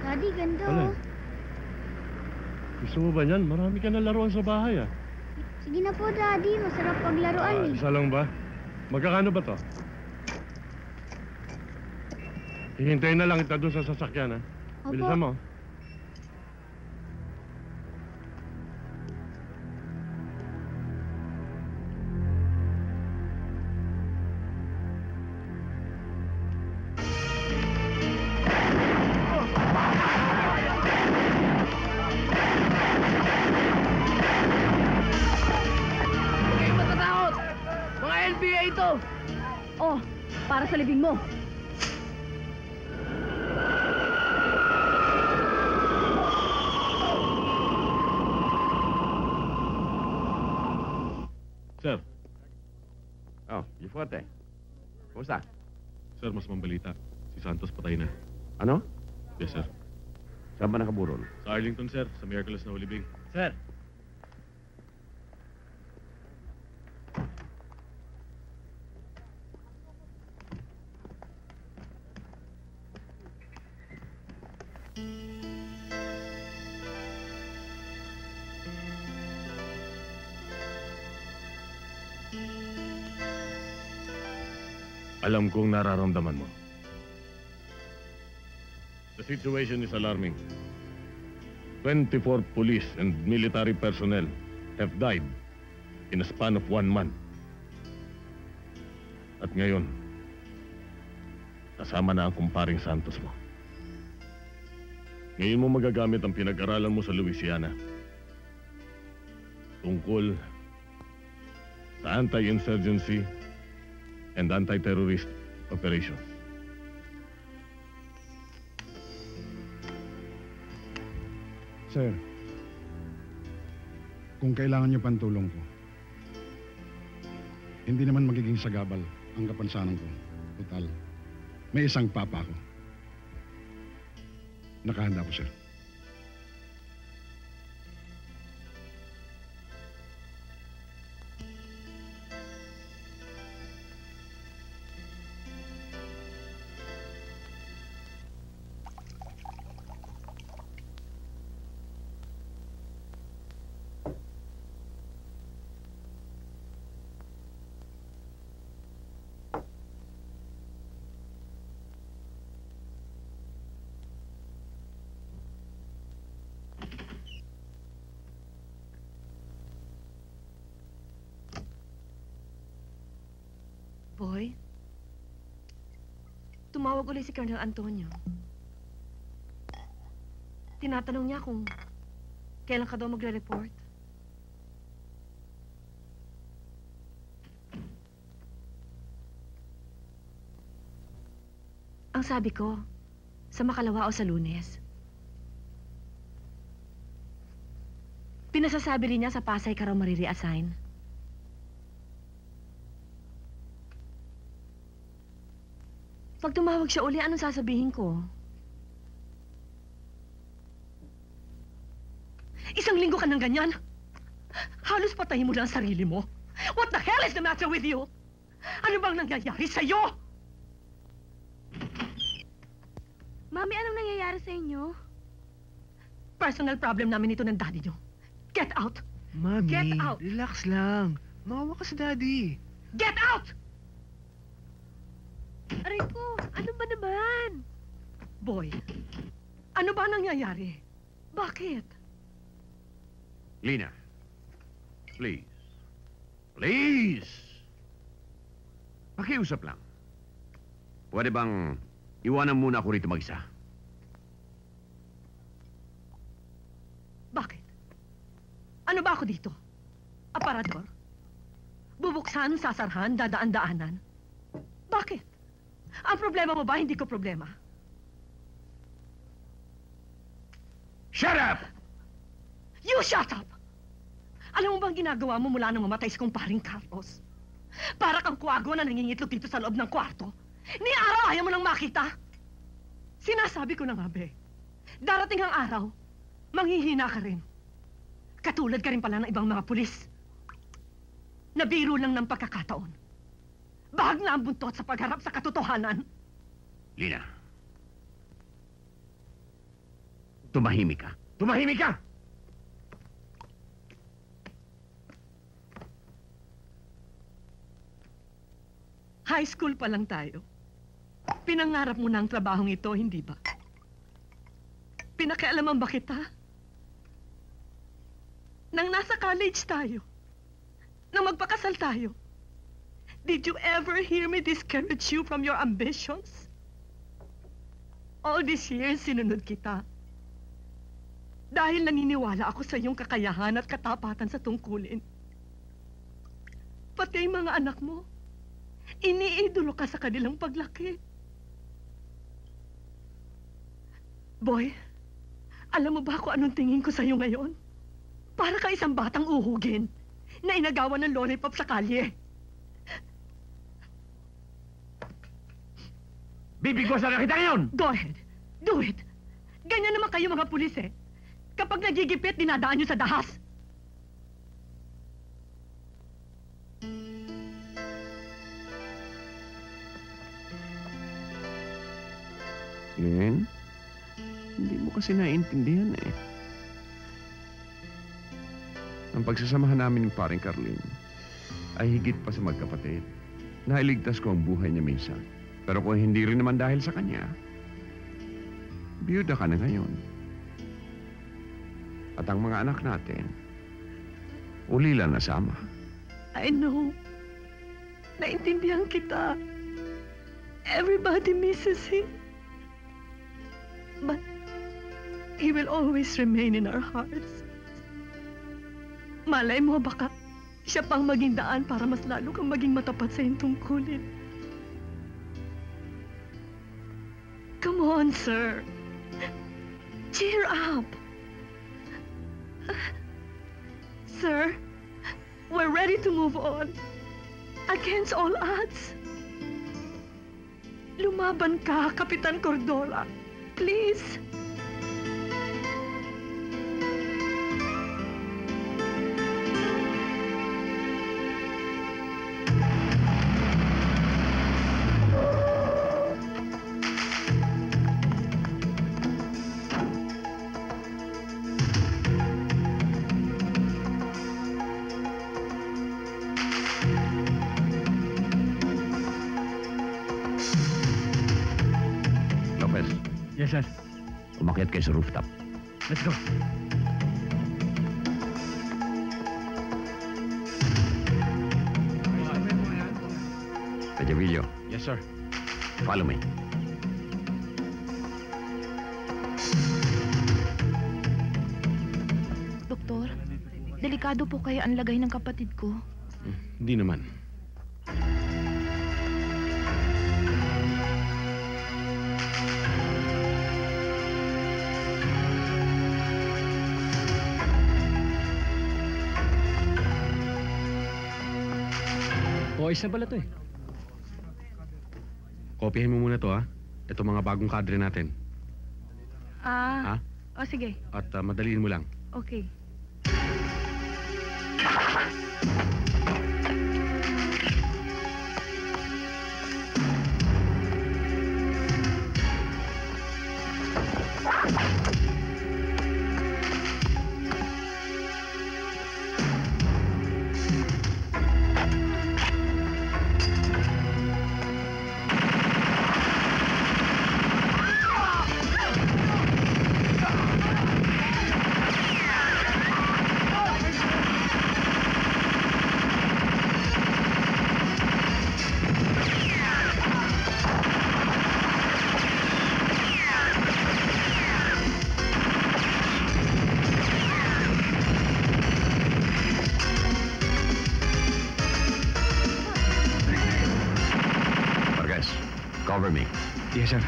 Daddy, ganda Ano? oh. Gusto mo ba yan? Marami ka na laruan sa bahay, ah. Sige na po, Daddy. Masarap paglaruan eh. Isa lang ba? Magkakano ba to? Hihintayin na lang kita doon sa sasakyan, ha? Opo. Bilisan mo. Huwag matatakot! Mga NPA ito! Oh, para sa libing mo. Sir. Oh, Gifote. Kumusta? Sir, mas mambalita. Si Santos patay na. Ano? Yes, sir. Saan ba nakaburol? Sa Arlington, sir. Sa Miraculous na Ulibing. Sir. Alam kong nararamdaman mo. The situation is alarming. 24 police and military personnel have died in a span of 1 month. At ngayon, kasama na ang kumparing Santos mo. Ngayon mo magagamit ang pinag-aralan mo sa Louisiana tungkol sa anti-insurgency and anti-terrorist operations. Sir, kung kailangan niyo pang tulong ko, hindi naman magiging sagabal ang kapansanan ko. Total, may isang papa ko. Nakahanda ko, sir. Boy, tumawag ulit si Colonel Antonio. Tinatanong niya kung kailan ka daw magre-report. Ang sabi ko, sa Makalawa o sa Lunes. Pinasasabi rin niya sa Pasay ka raw marireassign. Pag tumawag siya uli, anong sasabihin ko? Isang linggo ka ng ganyan? Halos patayin mo lang ang sarili mo. What the hell is the matter with you? Ano bang nangyayari sa'yo? Mami, anong nangyayari sa inyo? Personal problem namin ito ng daddy niyo. Get out! Mami, Get out! relax lang. Maawa ka sa daddy. Get out! Aray ko, ano ba naman? Boy, ano ba nangyayari? Bakit? Lina, please. Please! Pakiusap lang. Pwede bang iwanan muna ako rito mag-isa? Bakit? Ano ba ako dito? Aparador? Bubuksan, sasarhan, dadaan-daanan? Bakit? Ang problema mo ba, hindi ko problema? Shut up! You shut up! Alam mo bang ginagawa mo mula nang mamatay si kumparing Carlos? Para kang kuwago na nangingitlog dito sa loob ng kwarto. Ni araw ayaw mo nang makita. Sinasabi ko na nga, be. Darating ang araw, manghihina ka rin. Katulad ka rin pala ng ibang mga pulis. Nabiro lang ng pagkakataon. Bahag na ang buntot sa pagharap sa katotohanan. Lina. Tumahimik ka. Tumahimik ka! High school pa lang tayo. Pinangarap mo na ang trabahong ito, hindi ba? Pinakialaman ba kita? Nang nasa college tayo, nang magpakasal tayo, did you ever hear me discourage you from your ambitions? All these years, sinunod kita. Dahil naniniwala ako sa iyong kakayahan at katapatan sa tungkulin. Pati mga anak mo, iniidolo ka sa kanilang paglaki. Boy, alam mo ba kung anong tingin ko sa iyo ngayon? Para ka isang batang uhugin na inagawan ng lollipop sa kalye. Bibigwasan na kita ngayon! Go ahead. Do it. Ganyan naman kayo mga pulis eh. Kapag nagigipit, dinadaan nyo sa dahas. Lynn, hindi mo kasi naiintindihan eh. Ang pagsasamahan namin ni paring Carlin ay higit pa sa magkapatid. Nailigtas ko ang buhay niya minsan. Pero kung hindi rin naman dahil sa kanya, biyuda ka na ngayon. At ang mga anak natin, ulila na sama. I know. Naintindihan kita. Everybody misses him. But he will always remain in our hearts. Malay mo baka siya pang maging daan para mas lalo kang maging matapat sa iyong tungkulin. Come on, sir. Cheer up. Sir, we're ready to move on. Against all odds. Lumaban ka, Kapitan Cordova. Please. Yes, sir. Umakyat kayo sa rooftop. Let's go. Tajavillo. Yes, sir. Follow me. Doktor, delikado po kaya ang lagay ng kapatid ko. Hindi naman. Boys na pala to eh. Kopyahin mo muna to ha. Ito mga bagong kadre natin. Ha? O sige. At madaliin mo lang. Okay. Cover me. Yes, sir.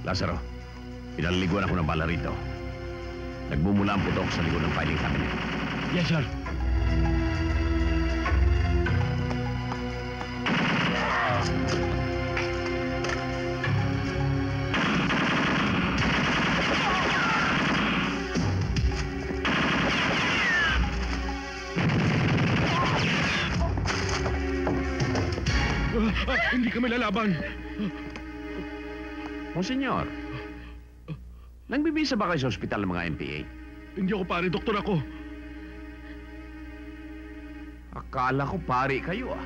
Lazaro, pinaliliguan ako ng bala rito. Nagmumula ang putok sa likod ng filing cabinet. Yes, sir. Hindi kami lalaban. Monsenyor, nangbibisa ba kayo sa ospital ng mga MPA? Hindi ako pare, doktor ako. Akala ko pare kayo ah.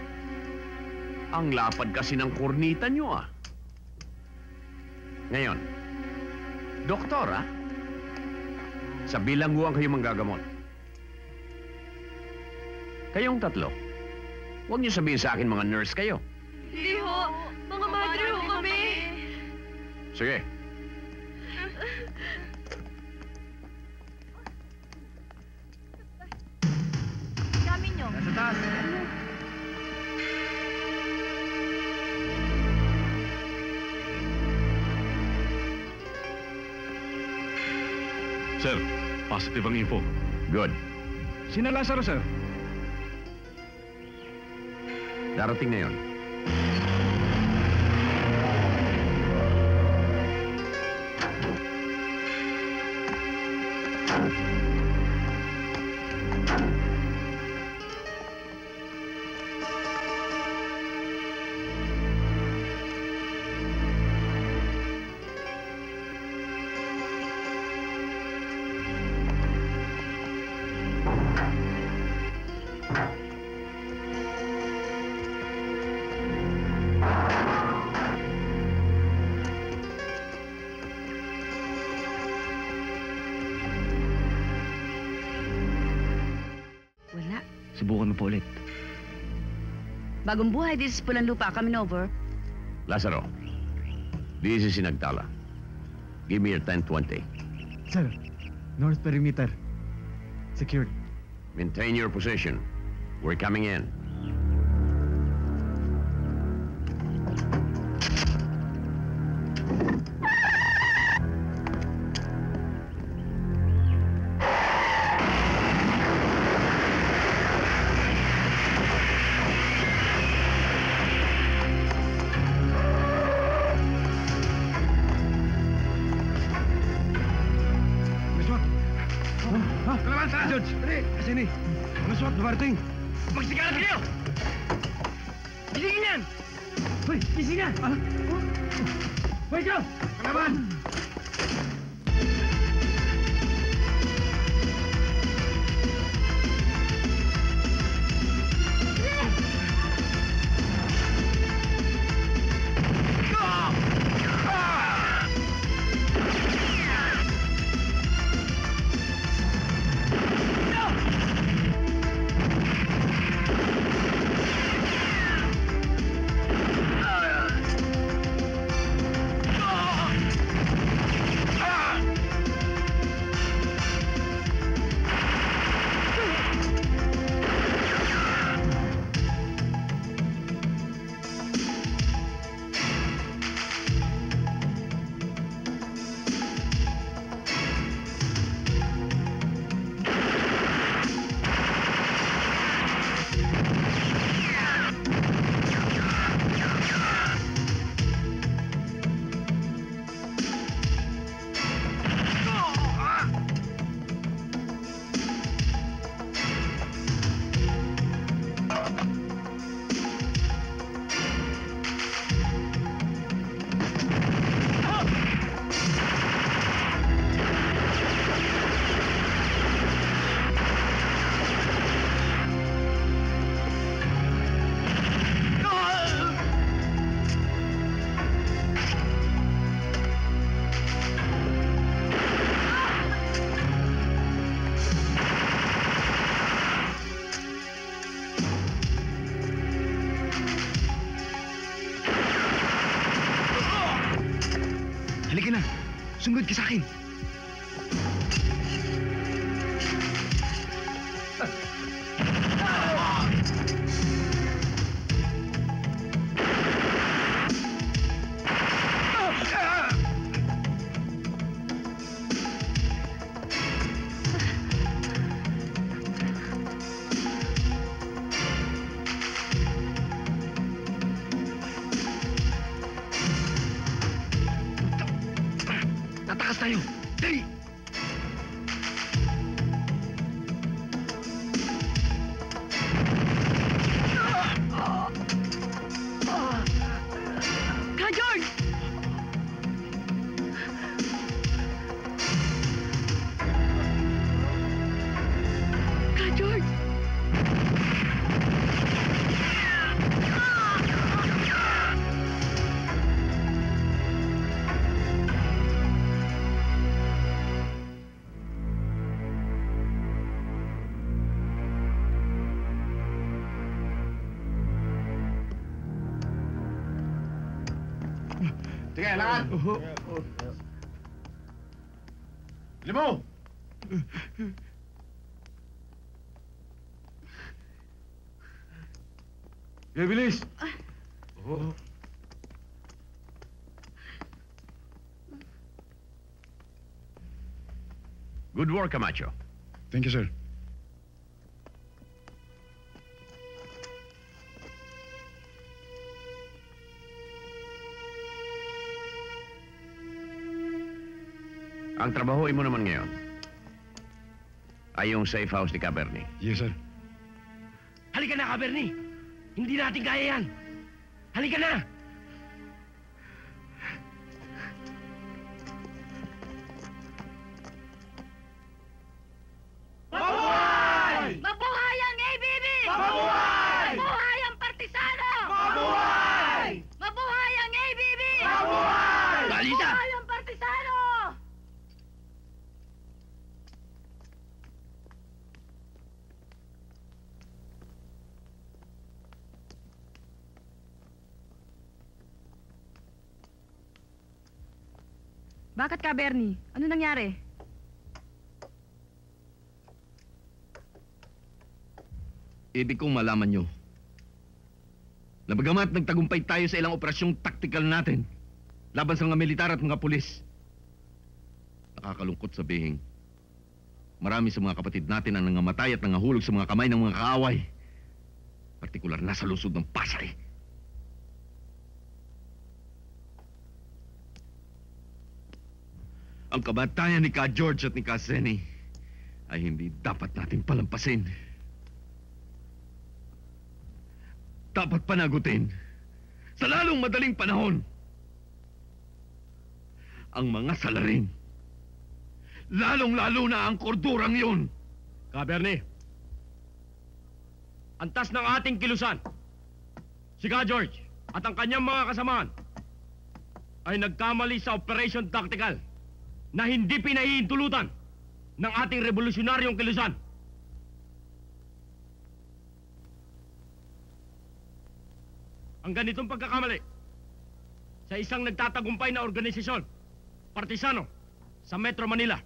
Ang lapad kasi ng kornita nyo ah. Ngayon, doktor ah. Sa bilangguan kayo manggagamot. Kayong tatlo, huwag niyo sabihin sa akin mga nurse kayo. Hindi ho. Mga madre ho kami. Sige. Kami nyo. Nasa taas. Sir, positive ang info. Good. Sina Lazaro, sir? Darating na yun. Wala. Subukan mo po ulit. Bagong buhay, this is Pulang Lupa. Coming over. Lazaro, this is Sinagtala. Give me your 1020. Sir, north perimeter. Secured. Maintain your position. We're coming in. Kalaban, tara! George, dali! Sini! Mga SWAT, dumarating! Magsigalan kayo! Gisingin yan! Hoy, gising yan! Hoy, ikaw! Kalaban! Sumunod ka sa akin. Tatakas tayo! Dali! Ka, George! Ka, George! Sige, lakad! Limo! Sige, bilis! Good work, Camacho. Thank you, sir. Ang trabahoin mo naman ngayon ay yung safe house ni Caberni. Yes, sir. Halika na, Caberni! Hindi natin kaya yan! Halika na! Mabuhay! Mabuhay ang ABB! Mabuhay! Mabuhay ang Partisano! Mabuhay! Mabuhay ang ABB! Mabuhay! Balita! Mabuhay ang Partisano! Bakit ka, Bernie? Ano nangyari? Ibig kong malaman nyo na bagamat nagtagumpay tayo sa ilang operasyong taktikal natin laban sa mga militar at mga pulis, nakakalungkot sabihin, marami sa mga kapatid natin ang nangamatay at nangahulog sa mga kamay ng mga kaaway, partikular na sa lungsod ng Pasay. Ang kabatayan ni Ka George at ni Ka Senny ay hindi dapat nating palampasin. Dapat panagutin sa lalong madaling panahon ang mga salarin. Lalong-lalo na ang kordurang yun. Cabernet, antas ng ating kilusan, si Ka George at ang kanyang mga kasamaan ay nagkamali sa Operation Tactical na hindi pinahihintulutan ng ating revolusyonaryong kilusan. Ang ganitong pagkakamali sa isang nagtatagumpay na organisasyon, Partisano, sa Metro Manila,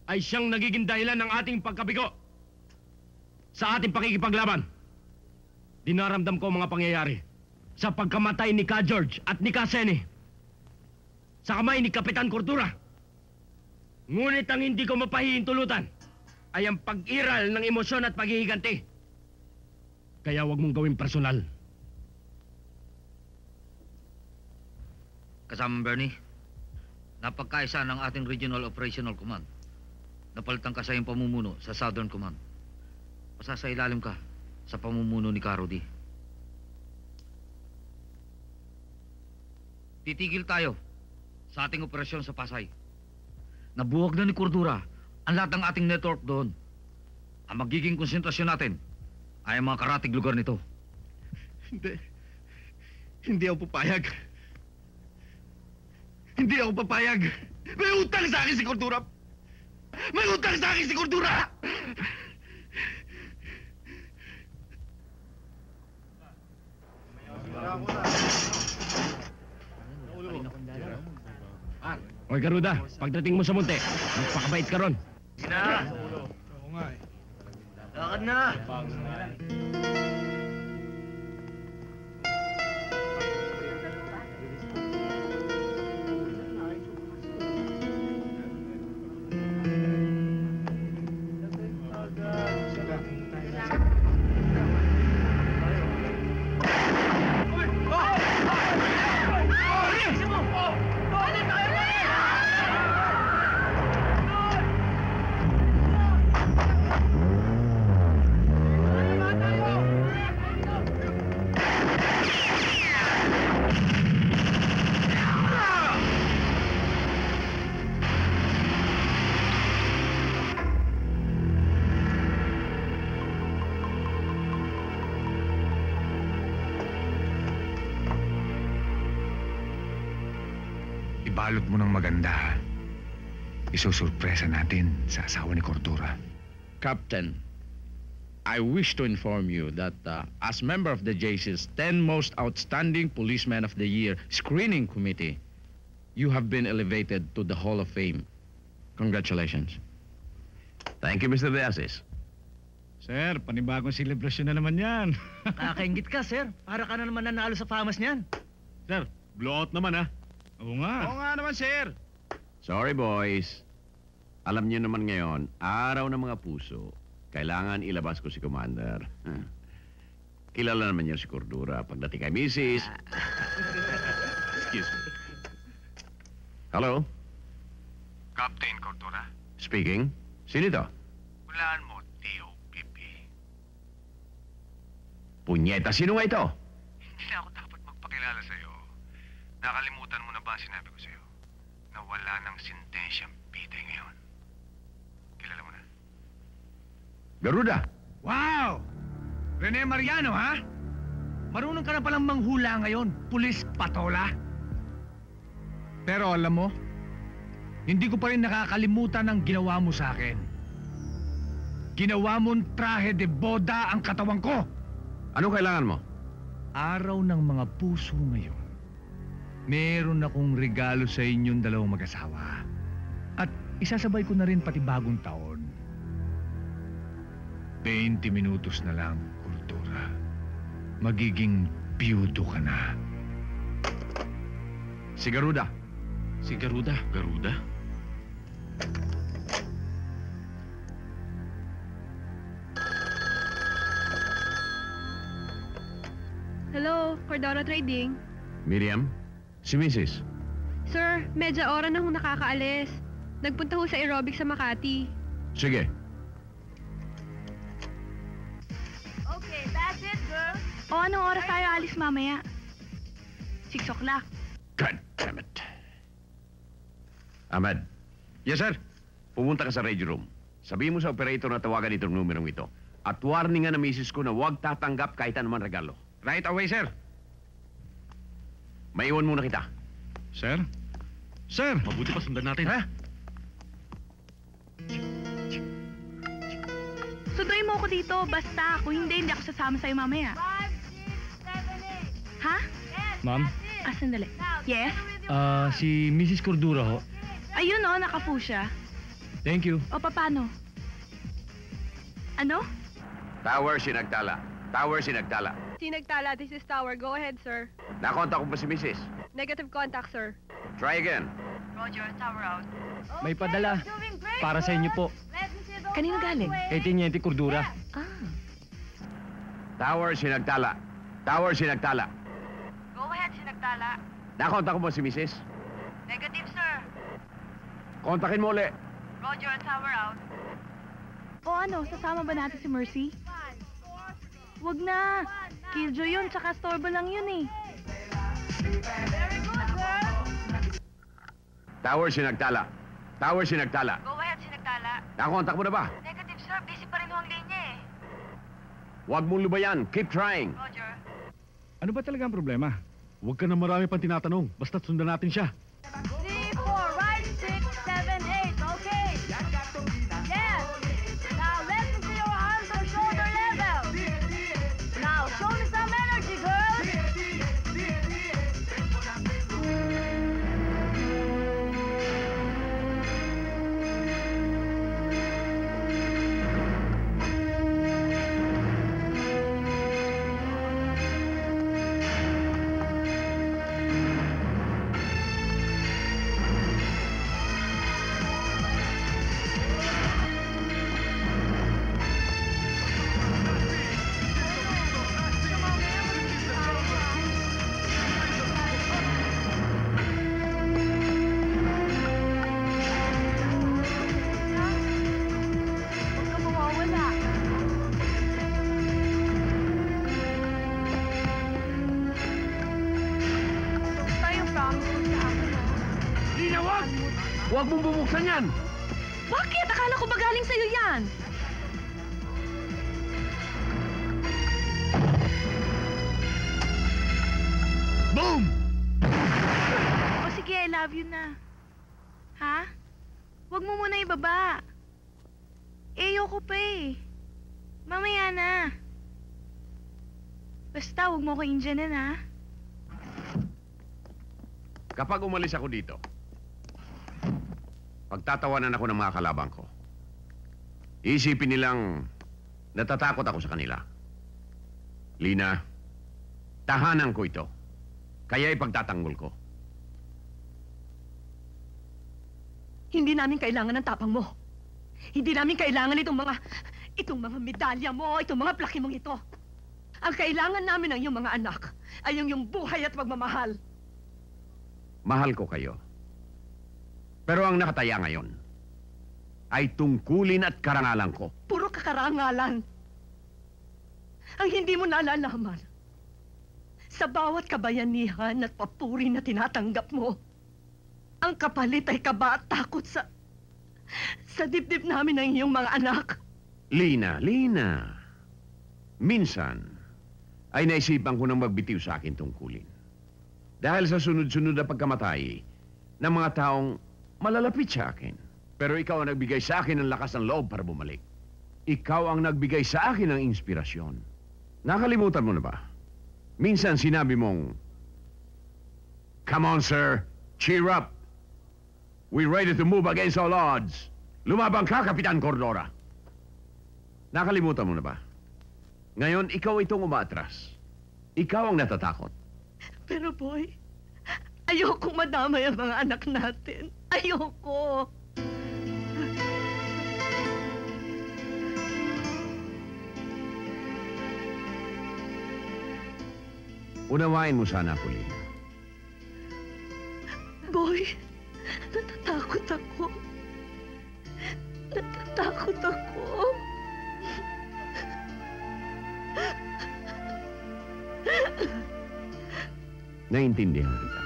ay siyang nagiging dahilan ng ating pagkabigo sa ating pakikipaglaban. Dinaramdam ko ang mga pangyayari sa pagkamatay ni Ka George at ni Ka Senny sa kamay ni Kapitan Cordura. Ngunit ang hindi ko mapahihintulutan ay ang pag-iral ng emosyon at paghihiganti. Kaya huwag mong gawing personal. Kasama Bernie, napagkaisa ng ating Regional Operational Command. Napalitan ka sa iyong pamumuno sa Southern Command. Pasasailalim ka sa pamumuno ni Carody. Titigil tayo sa ating operasyon sa Pasay. Nabuwag na ni Cordura ang lahat ng ating network doon. Ang magiging konsentrasyon natin ay ang mga karatig lugar nito. Hindi ako papayag. Hindi ako papayag. May utang sa akin si Cordura. May utang sa akin si Cordura! Hoy, Garuda, pagdating mo sa munti, magpakabait ka ron. Na! Oo nga eh. Lakad na! Ibalot mo ng maganda. Isusurpresa natin sa asawa ni Cordura. Captain, I wish to inform you that as member of the JC's 10 Most Outstanding Policemen of the Year Screening Committee, you have been elevated to the Hall of Fame. Congratulations. Thank you, Mr. De Asis. Sir, panibagong selebrasyon na naman yan. Nakakaingit ka, sir. Para ka na naman nanalo sa famas niyan. Sir, blowout naman ha. Oo nga. Oo nga naman, sir. Sorry, boys. Alam niyo naman ngayon, araw ng mga puso, kailangan ilabas ko si Commander. Kilala naman niya si Cordura pagdating kay Mrs. Excuse me. Hello? Captain Cordura. Speaking. Sino ito? Hulaan mo, T.O.P.P. Punyeta, sino nga ito? Hindi na ako dapat magpakilala sa'yo. Nakalimutan mo na ba ang sinabi ko sa'yo? Na wala ng sentensyang pitay ngayon. Kilala mo na. Garuda. Wow! Rene Mariano, ha? Marunong ka na palang manghula ngayon, pulis patola. Pero alam mo, hindi ko pa rin nakakalimutan ang ginawa mo sa akin. Ginawa mong trahe de boda ang katawan ko. Ano kailangan mo? Araw ng mga puso ngayon. Meron akong regalo sa inyong dalawang mag-asawa. At isasabay ko na rin pati bagong taon. 20 minutos na lang, Cordura. Magiging biyudo ka na. Si Garuda. Si Garuda. Garuda? Hello, Cordora Trading. Miriam? Si Mrs. Sir, medya oras na hong nakakaalis. Nagpunta ho sa aerobic sa Makati. Sige. Okay, that's it, girl. O anong oras tayo alis mamaya? 6 o'clock. God damn it. Ahmed. Yes, sir. Pumunta ka sa radio room. Sabihin mo sa operator na tawagan itong numerong ito. At warningan na misis ko na huwag tatanggap kahit anuman regalo. Right away, sir. Maiwan muna kita. Sir? Sir! Mabuti pa sundan natin. Ha? Sunduin mo ako dito, basta. Kung hindi ako sasama sa'yo mamaya. 5, 6, 7, 8. Ha? Ma'am? Sandali. Yes? Si Mrs. Cordura ho. Ayun o, naka-fu siya. Thank you. O, paano? Ano? Tower, Sinagtala. Tower, Sinagtala. Sinagtala, this is Tower. Go ahead, sir. Nakontak ko pa si Mrs. Negative contact, sir. Try again. Roger, tower out. May padala. Para sa inyo po. Kanino galing? Kay Tiniente Cordura. Tower, Sinagtala. Tower, Sinagtala. Go ahead, Sinagtala. Nakontak ko pa si Mrs. Negative, sir. Kontakin mo ulit. Roger, tower out. O ano, sasama ba natin si Mercy? Wag na. Killjoy yun, tsaka storbo lang yun eh. Very good, girl. Tower, Sinagtala. Tower, Sinagtala. Go ahead, Sinagtala. Nakontak mo na ba? Negative, sir. Busy pa rin ho ang linya eh. Huwag mong lubayan. Keep trying. Roger. Ano ba talaga ang problema? Huwag ka na marami pang tinatanong. Basta't sundan natin siya. 3, 4, right, 6, 7, 8. Okay. Yes. Now, let me see your arms on shoulder level. Now, show me some energy, girl. Huwag mong bubuksan yan! Bakit? Akala ko ba galing sa'yo yan? Boom! O sige, I love you na. Ha? Huwag mo muna ibaba. Ayoko pa eh. Mamaya na. Basta, huwag mo ko injanin, ha? Kapag umalis ako dito, pagtatawanan ako ng mga kalabang ko. Isipin nilang natatakot ako sa kanila. Lina, tahanan ko ito. Kaya ipagtatanggol ko. Hindi namin kailangan ng tapang mo. Hindi namin kailangan itong mga medalya mo, itong mga plaki mong ito. Ang kailangan namin ng iyong mga anak ay yung buhay at pagmamahal. Mahal ko kayo. Pero ang nakataya ngayon ay tungkulin at karangalan ko. Puro kakarangalan. Ang hindi mo nalalaman. Sa bawat kabayanihan at papuri na tinatanggap mo, ang kapalit ay kaba at takot sa dibdib namin ng iyong mga anak. Lina. Minsan ay naisipan ko nang magbitiw sa akin tungkulin. Dahil sa sunod-sunod na pagkamatay ng mga taong malalapit sa akin. Pero ikaw ang nagbigay sa akin ng lakas ng loob para bumalik. Ikaw ang nagbigay sa akin ng inspirasyon. Nakalimutan mo na ba? Minsan sinabi mong, "Come on, sir. Cheer up. We're ready to move against all odds. Lumabang ka, Kapitan Cordora." Nakalimutan mo na ba? Ngayon, ikaw itong umaatras. Ikaw ang natatakot. Pero boy, ayokong madamay ang mga anak natin. Ayoko. Unawain mo sana ako, Lina. Boy, natatakot ako. Natatakot ako. Naintindihan kita.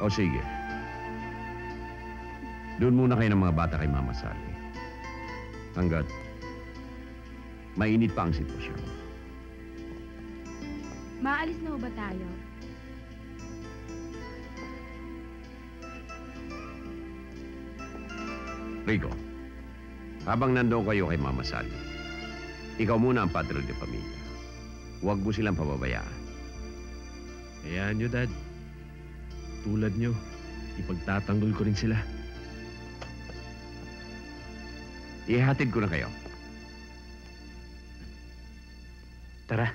O sige. Doon muna kayo ng mga bata kay Mama Sally. Hanggat mainit pa ang sitwasyon. Maalis na ho ba tayo? Rico, habang nandoon kayo kay Mama Sally, ikaw muna ang padre de pamilya. Huwag mo silang pababayaan. Hayaan nyo, Dad. Tulad nyo, ipagtatanggol ko rin sila. Ihatid ko na kayo. Tara.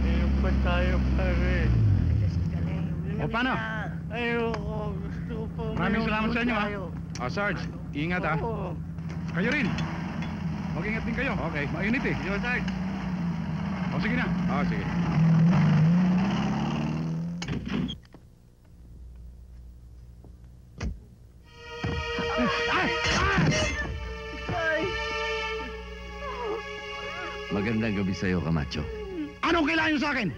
Ayun pa tayo, pare. O, paano? Ayoko. Gusto ko pa. Maraming salamat sa inyo, ha? Sarge, ingat, ha? Kayo rin. Mag-ingat din kayo. Okay, mainit eh. Yo, Sarge. O, sige na. Sige. Magandang gabi sa'yo, Camacho. Anong kailangan nyo sa akin?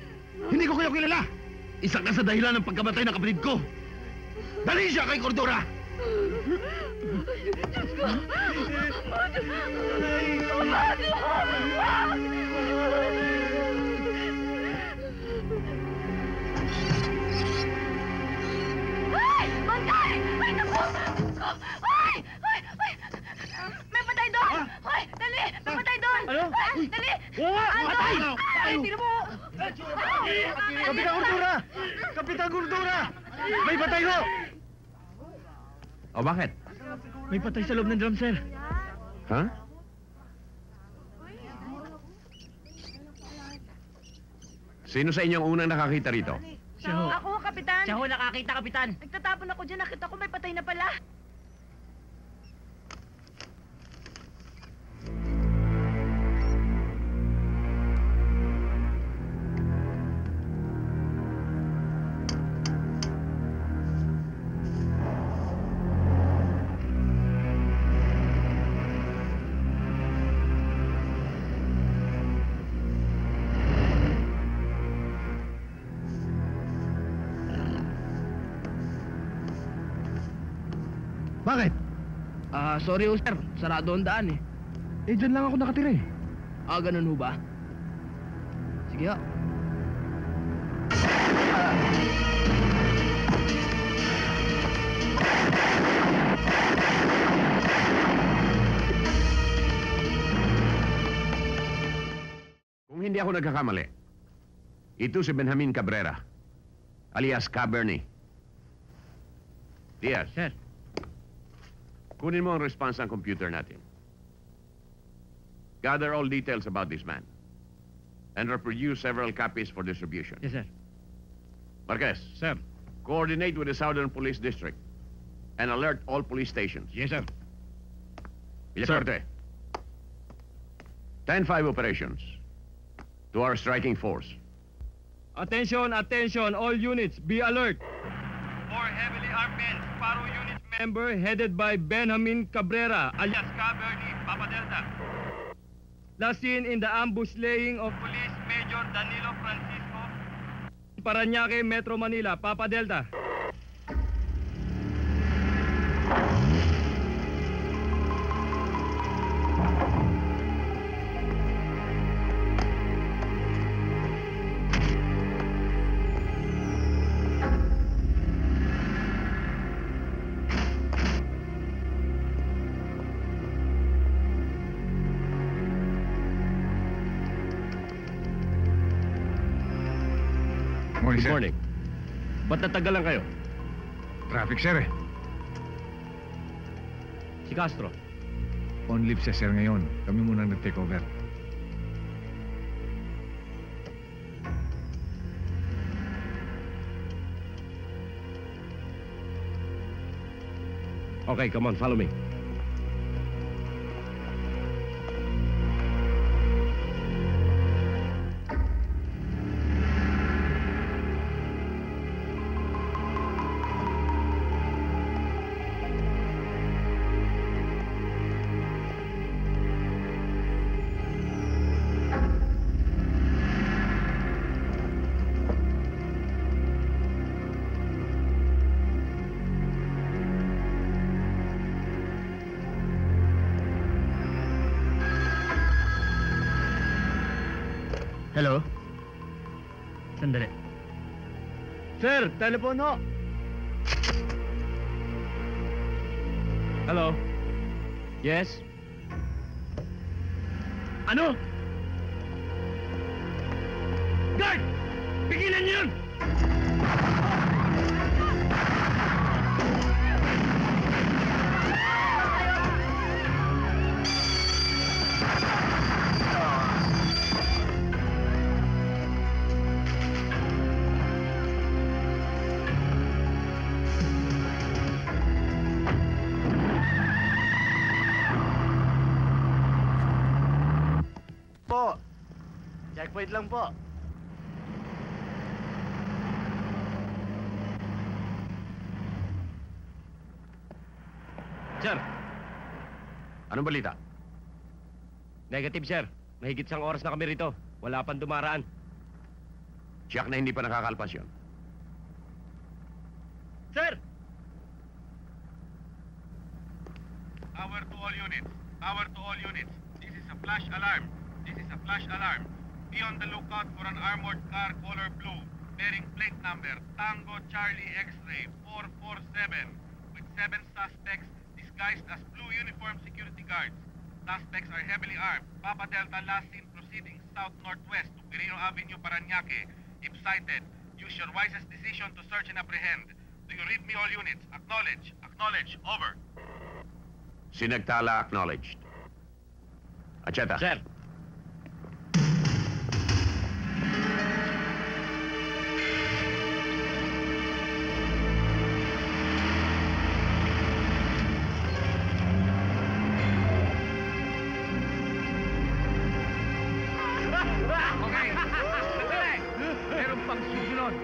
Hindi ko kayo kilala. Isa ka sa dahilan ng pagkamatay ng kapatid ko. Dali siya kay Cordora! Ay! Bantay! Ay, naku! Ay! Ay! Ay! May patay doon! Ay! Dali! May patay doon! Ano? Ay! Dali! Patay! Ay! Tira mo! Kapitan Cordora! Kapitan Cordora! May patay ko! O bakit? May patay sa loob ng drum, sir. Ha? Sino sa inyo ang unang nakakita rito? Ako, Kapitan. Siya ho nakakita, Kapitan. Nagtatapon ako dyan. Nakita ko may patay na pala. Bakit? Sorry ho, sir. Sarado ang daan eh. Eh, dyan lang ako nakatira eh. Ganun ho ba? Sige ho. Kung hindi ako nagkakamali, ito si Benjamin Cabrera, alias Cabernet. Diaz. Sir. Kunin mo ang response ng computer natin. Gather all details about this man and reproduce several copies for distribution. Yes, sir. Marquez. Sir. Coordinate with the Southern Police District and alert all police stations. Yes, sir. Villacorte. 10-5 operations to our striking force. Attention, attention, all units, be alert. 4 heavily armed men, Sparrow Unit member headed by Benjamin Cabrera, alias Cabernet, Papa Delta. Last seen in the ambush laying of Police Major Danilo Francisco, Parañaque, Metro Manila, Papa Delta. Morning, Good sir. morning. Ba't natagalan kayo? Traffic, sir eh. Si Castro. On leave siya, sir, ngayon. Kami muna nag-take over. Okay, come on, follow me. Hello? Sandali. Sir, telepono. Hello? Yes? Ano? Guard! Pigilan niyo yun! Po. Checkpoint lang po. Sir, Anong balita? negative sir. Mahigit 1 oras na kami rito. Wala pang dumaraan. Tiyak na hindi pa nakakalpas yun. Sir! Power to all units. Power to all units. This is a flash alarm. This is a flash alarm. Be on the lookout for an armored car color blue, bearing plate number Tango Charlie X-ray 447 with 7 suspects disguised as blue uniform security guards. Suspects are heavily armed. Papa Delta last seen proceeding south-northwest to Quirino Avenue, Parañaque. If sighted, use your wisest decision to search and apprehend. Do you read me, all units? Acknowledge. Acknowledge. Over. Sinagtala acknowledged. Acheta. Sir. Okay. Meron pang susunod.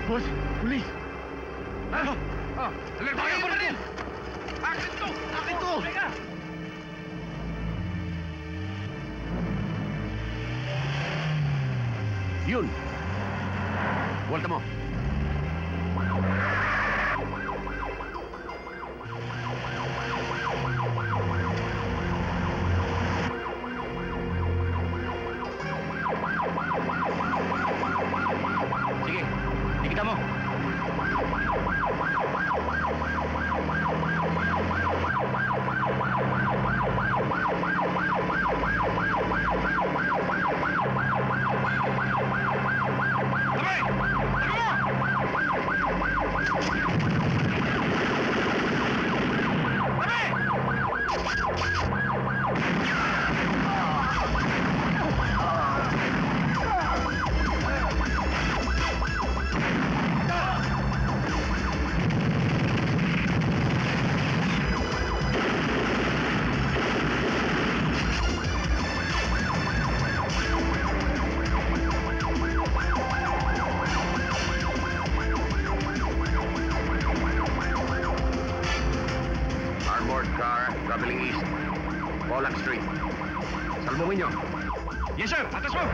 Boss, pulis! Alerto kayo pa rin! Akin to! Akin to! Teka! Yun! Volta mo! Sige, dikita mo! Armored car traveling east. Pollack Street. Salbungin nyo. Yes, sir. Atas mo.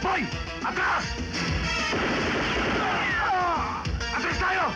Boy! Atras! Atras tayo!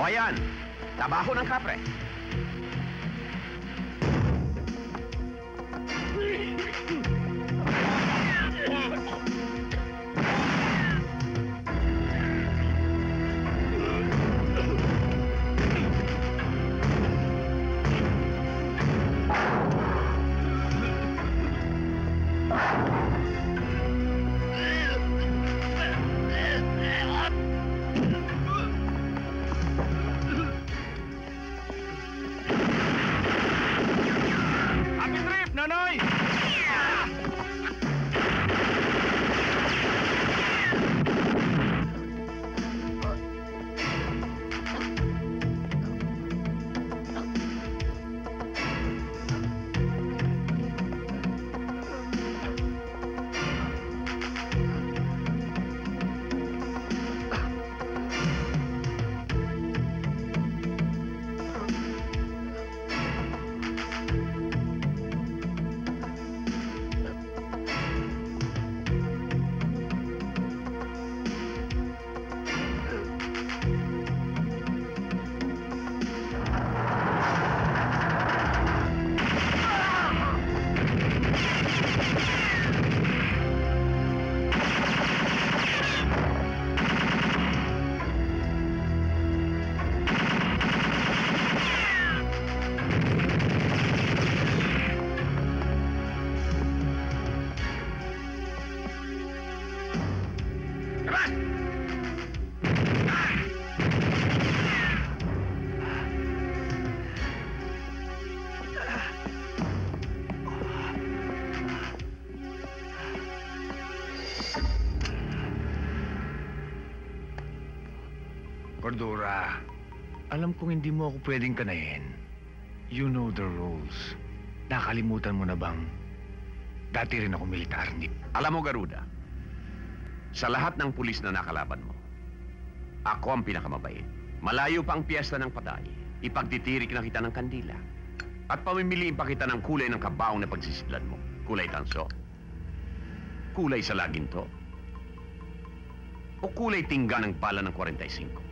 O ayan, trabaho ng kapre. Cordura, alam kong hindi mo ako pwedeng kanayin. You know the rules. Nakalimutan mo na bang dati rin ako militar? Alam mo, Garuda, sa lahat ng pulis na nakalaban mo, ako ang pinakamabait. Malayo pa ang piyesta ng patay. Ipagtitirik na kita ng kandila. At pamimiliin pa kita ng kulay ng kabaong na pagsisidlan mo. Kulay tanso. Kulay sa laginto. O kulay tingga ng bala ng 45.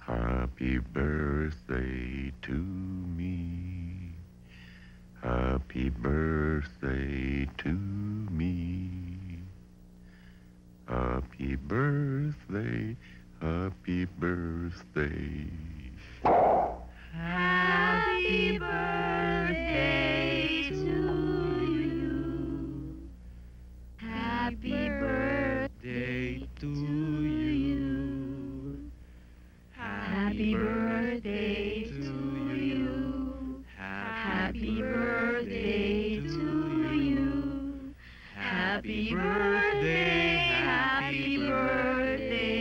Happy birthday to me. Happy birthday to me. Happy birthday, happy birthday. Happy birthday to you. Happy birthday to you. Happy birthday to you. Happy birthday to you. Happy birthday, happy birthday.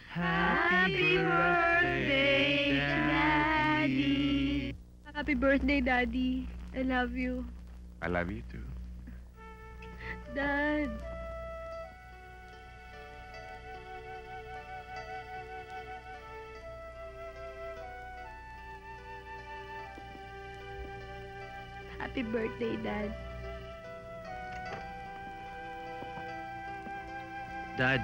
Happy birthday, Daddy. Happy birthday, Daddy. I love you. I love you too. Dad. Happy birthday, Dad. Dad,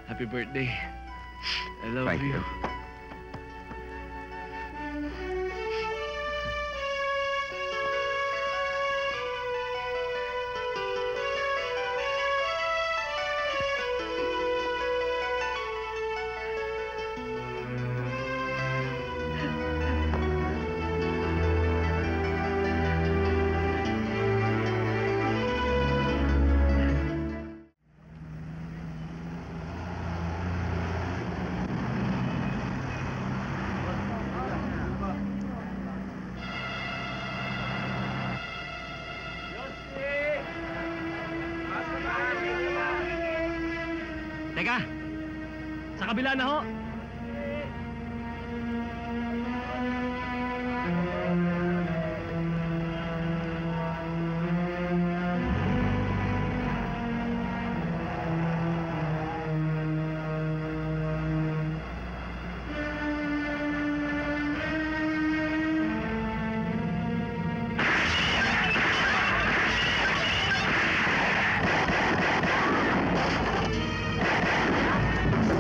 happy birthday. I love Thank you. you. Teka! Sa kabila na ho!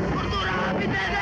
Cordura, Pineda!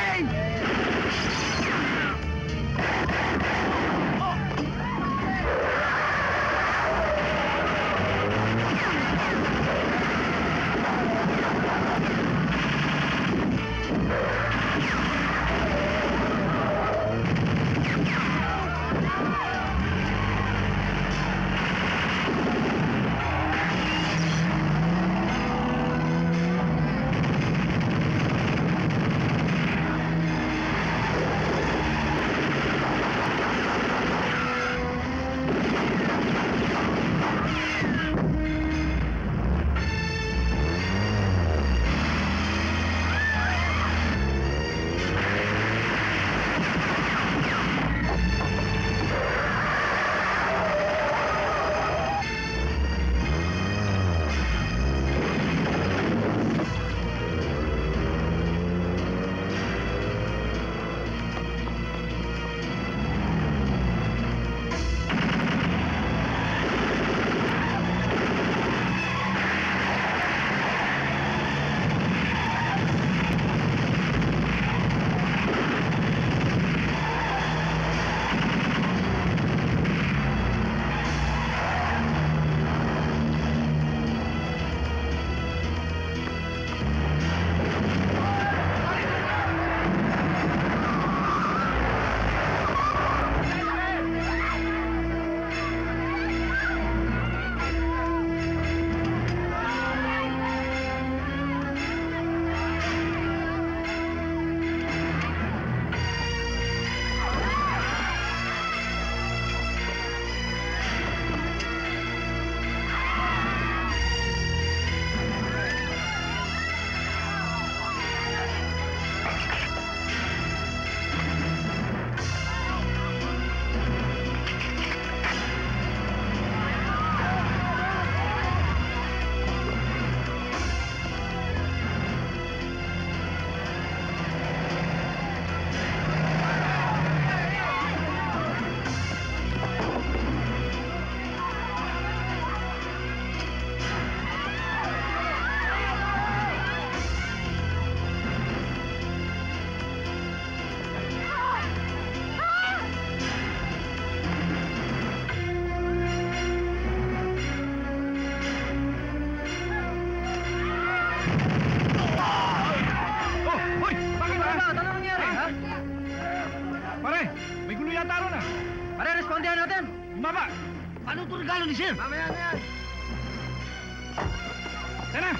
Pare, may gulo yata ron ah. Pare, respondihan natin. Bumaba. Paano ito regalo ni Sir? Mamaya na yan. Tara.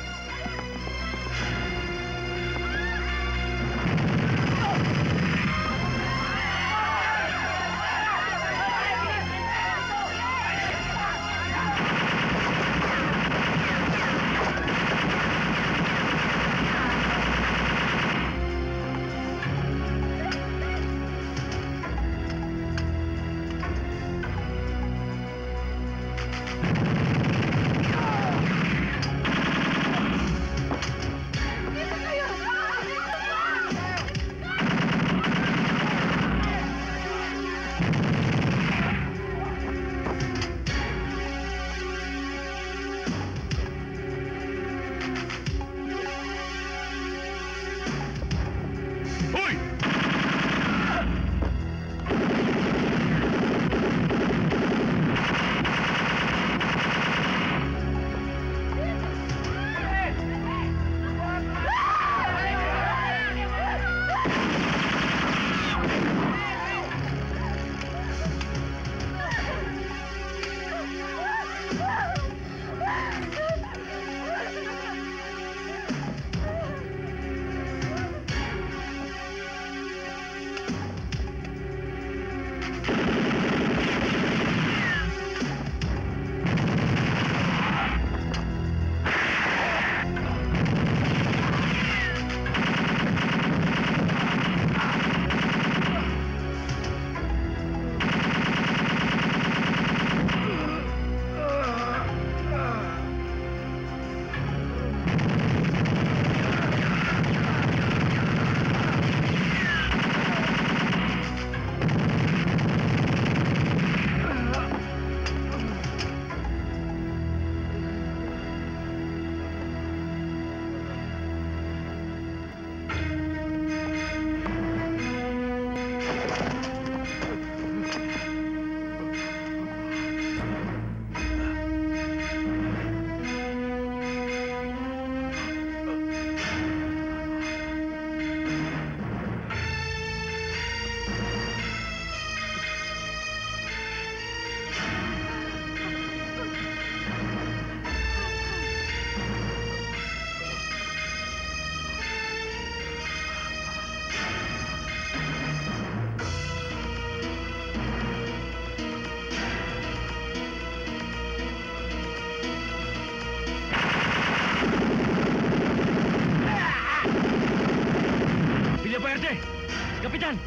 Kapitan!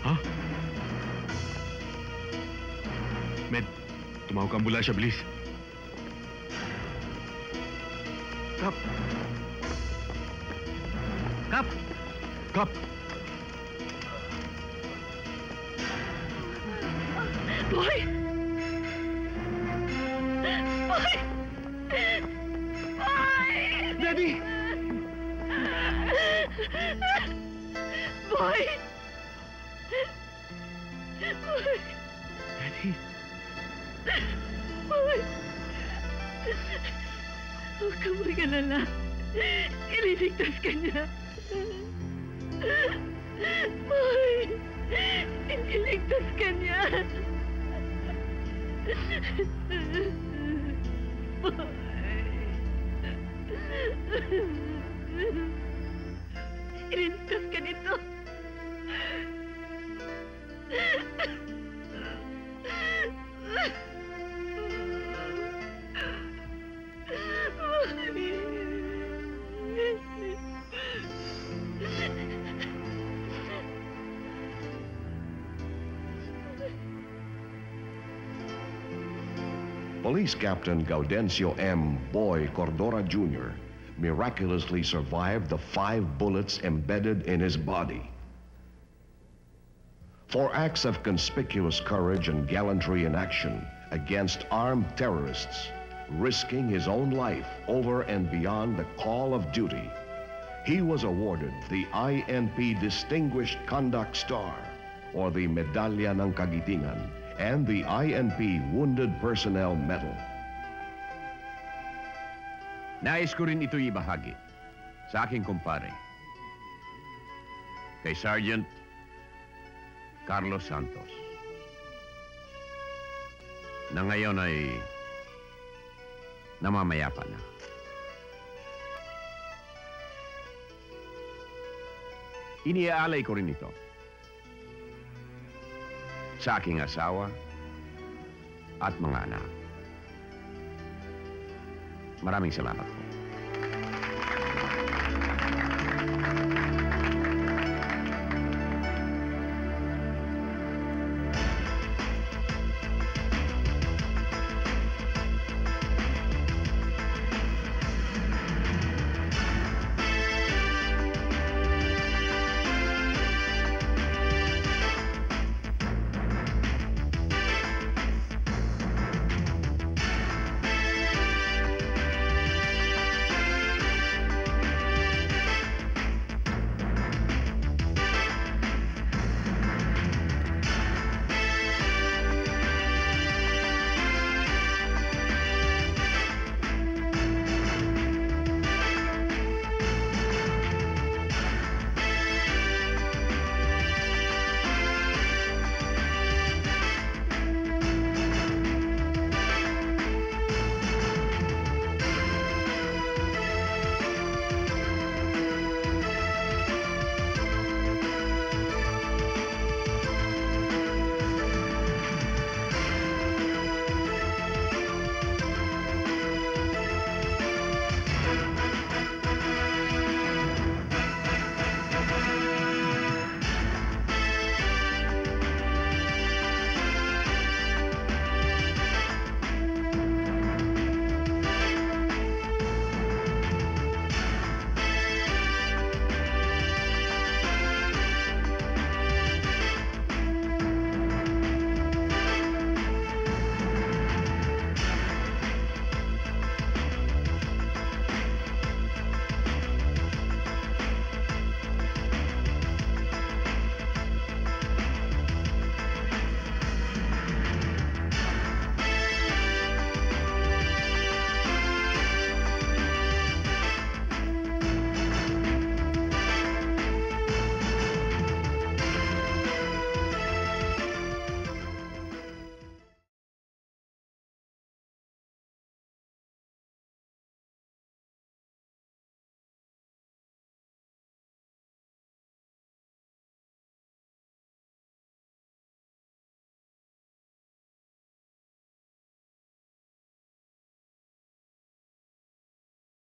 Ha? Med, tumawag ka ambulansya, bilis. Kap! Kap! Kap! Boy! Boy! Boy! Daddy! Boy! Boy! Daddy! Boy! Huwag ka mag-alala. Ililigtas ka niya. Boy! Ililigtas ka niya. Ililigtas ka nito. Police Captain Gaudencio M. Boy Cordora Jr. miraculously survived the 5 bullets embedded in his body. For acts of conspicuous courage and gallantry in action against armed terrorists, risking his own life over and beyond the call of duty, he was awarded the INP Distinguished Conduct Star or the Medalya ng Kagitingan and the INP Wounded Personnel Medal. Nais ko rin ito ibahagi sa aking kumpare, kay Sergeant Carlos Santos, na ngayon ay namamayapa na. Iniaalay ko rin ito sa aking asawa at mga anak. Maraming salamat po.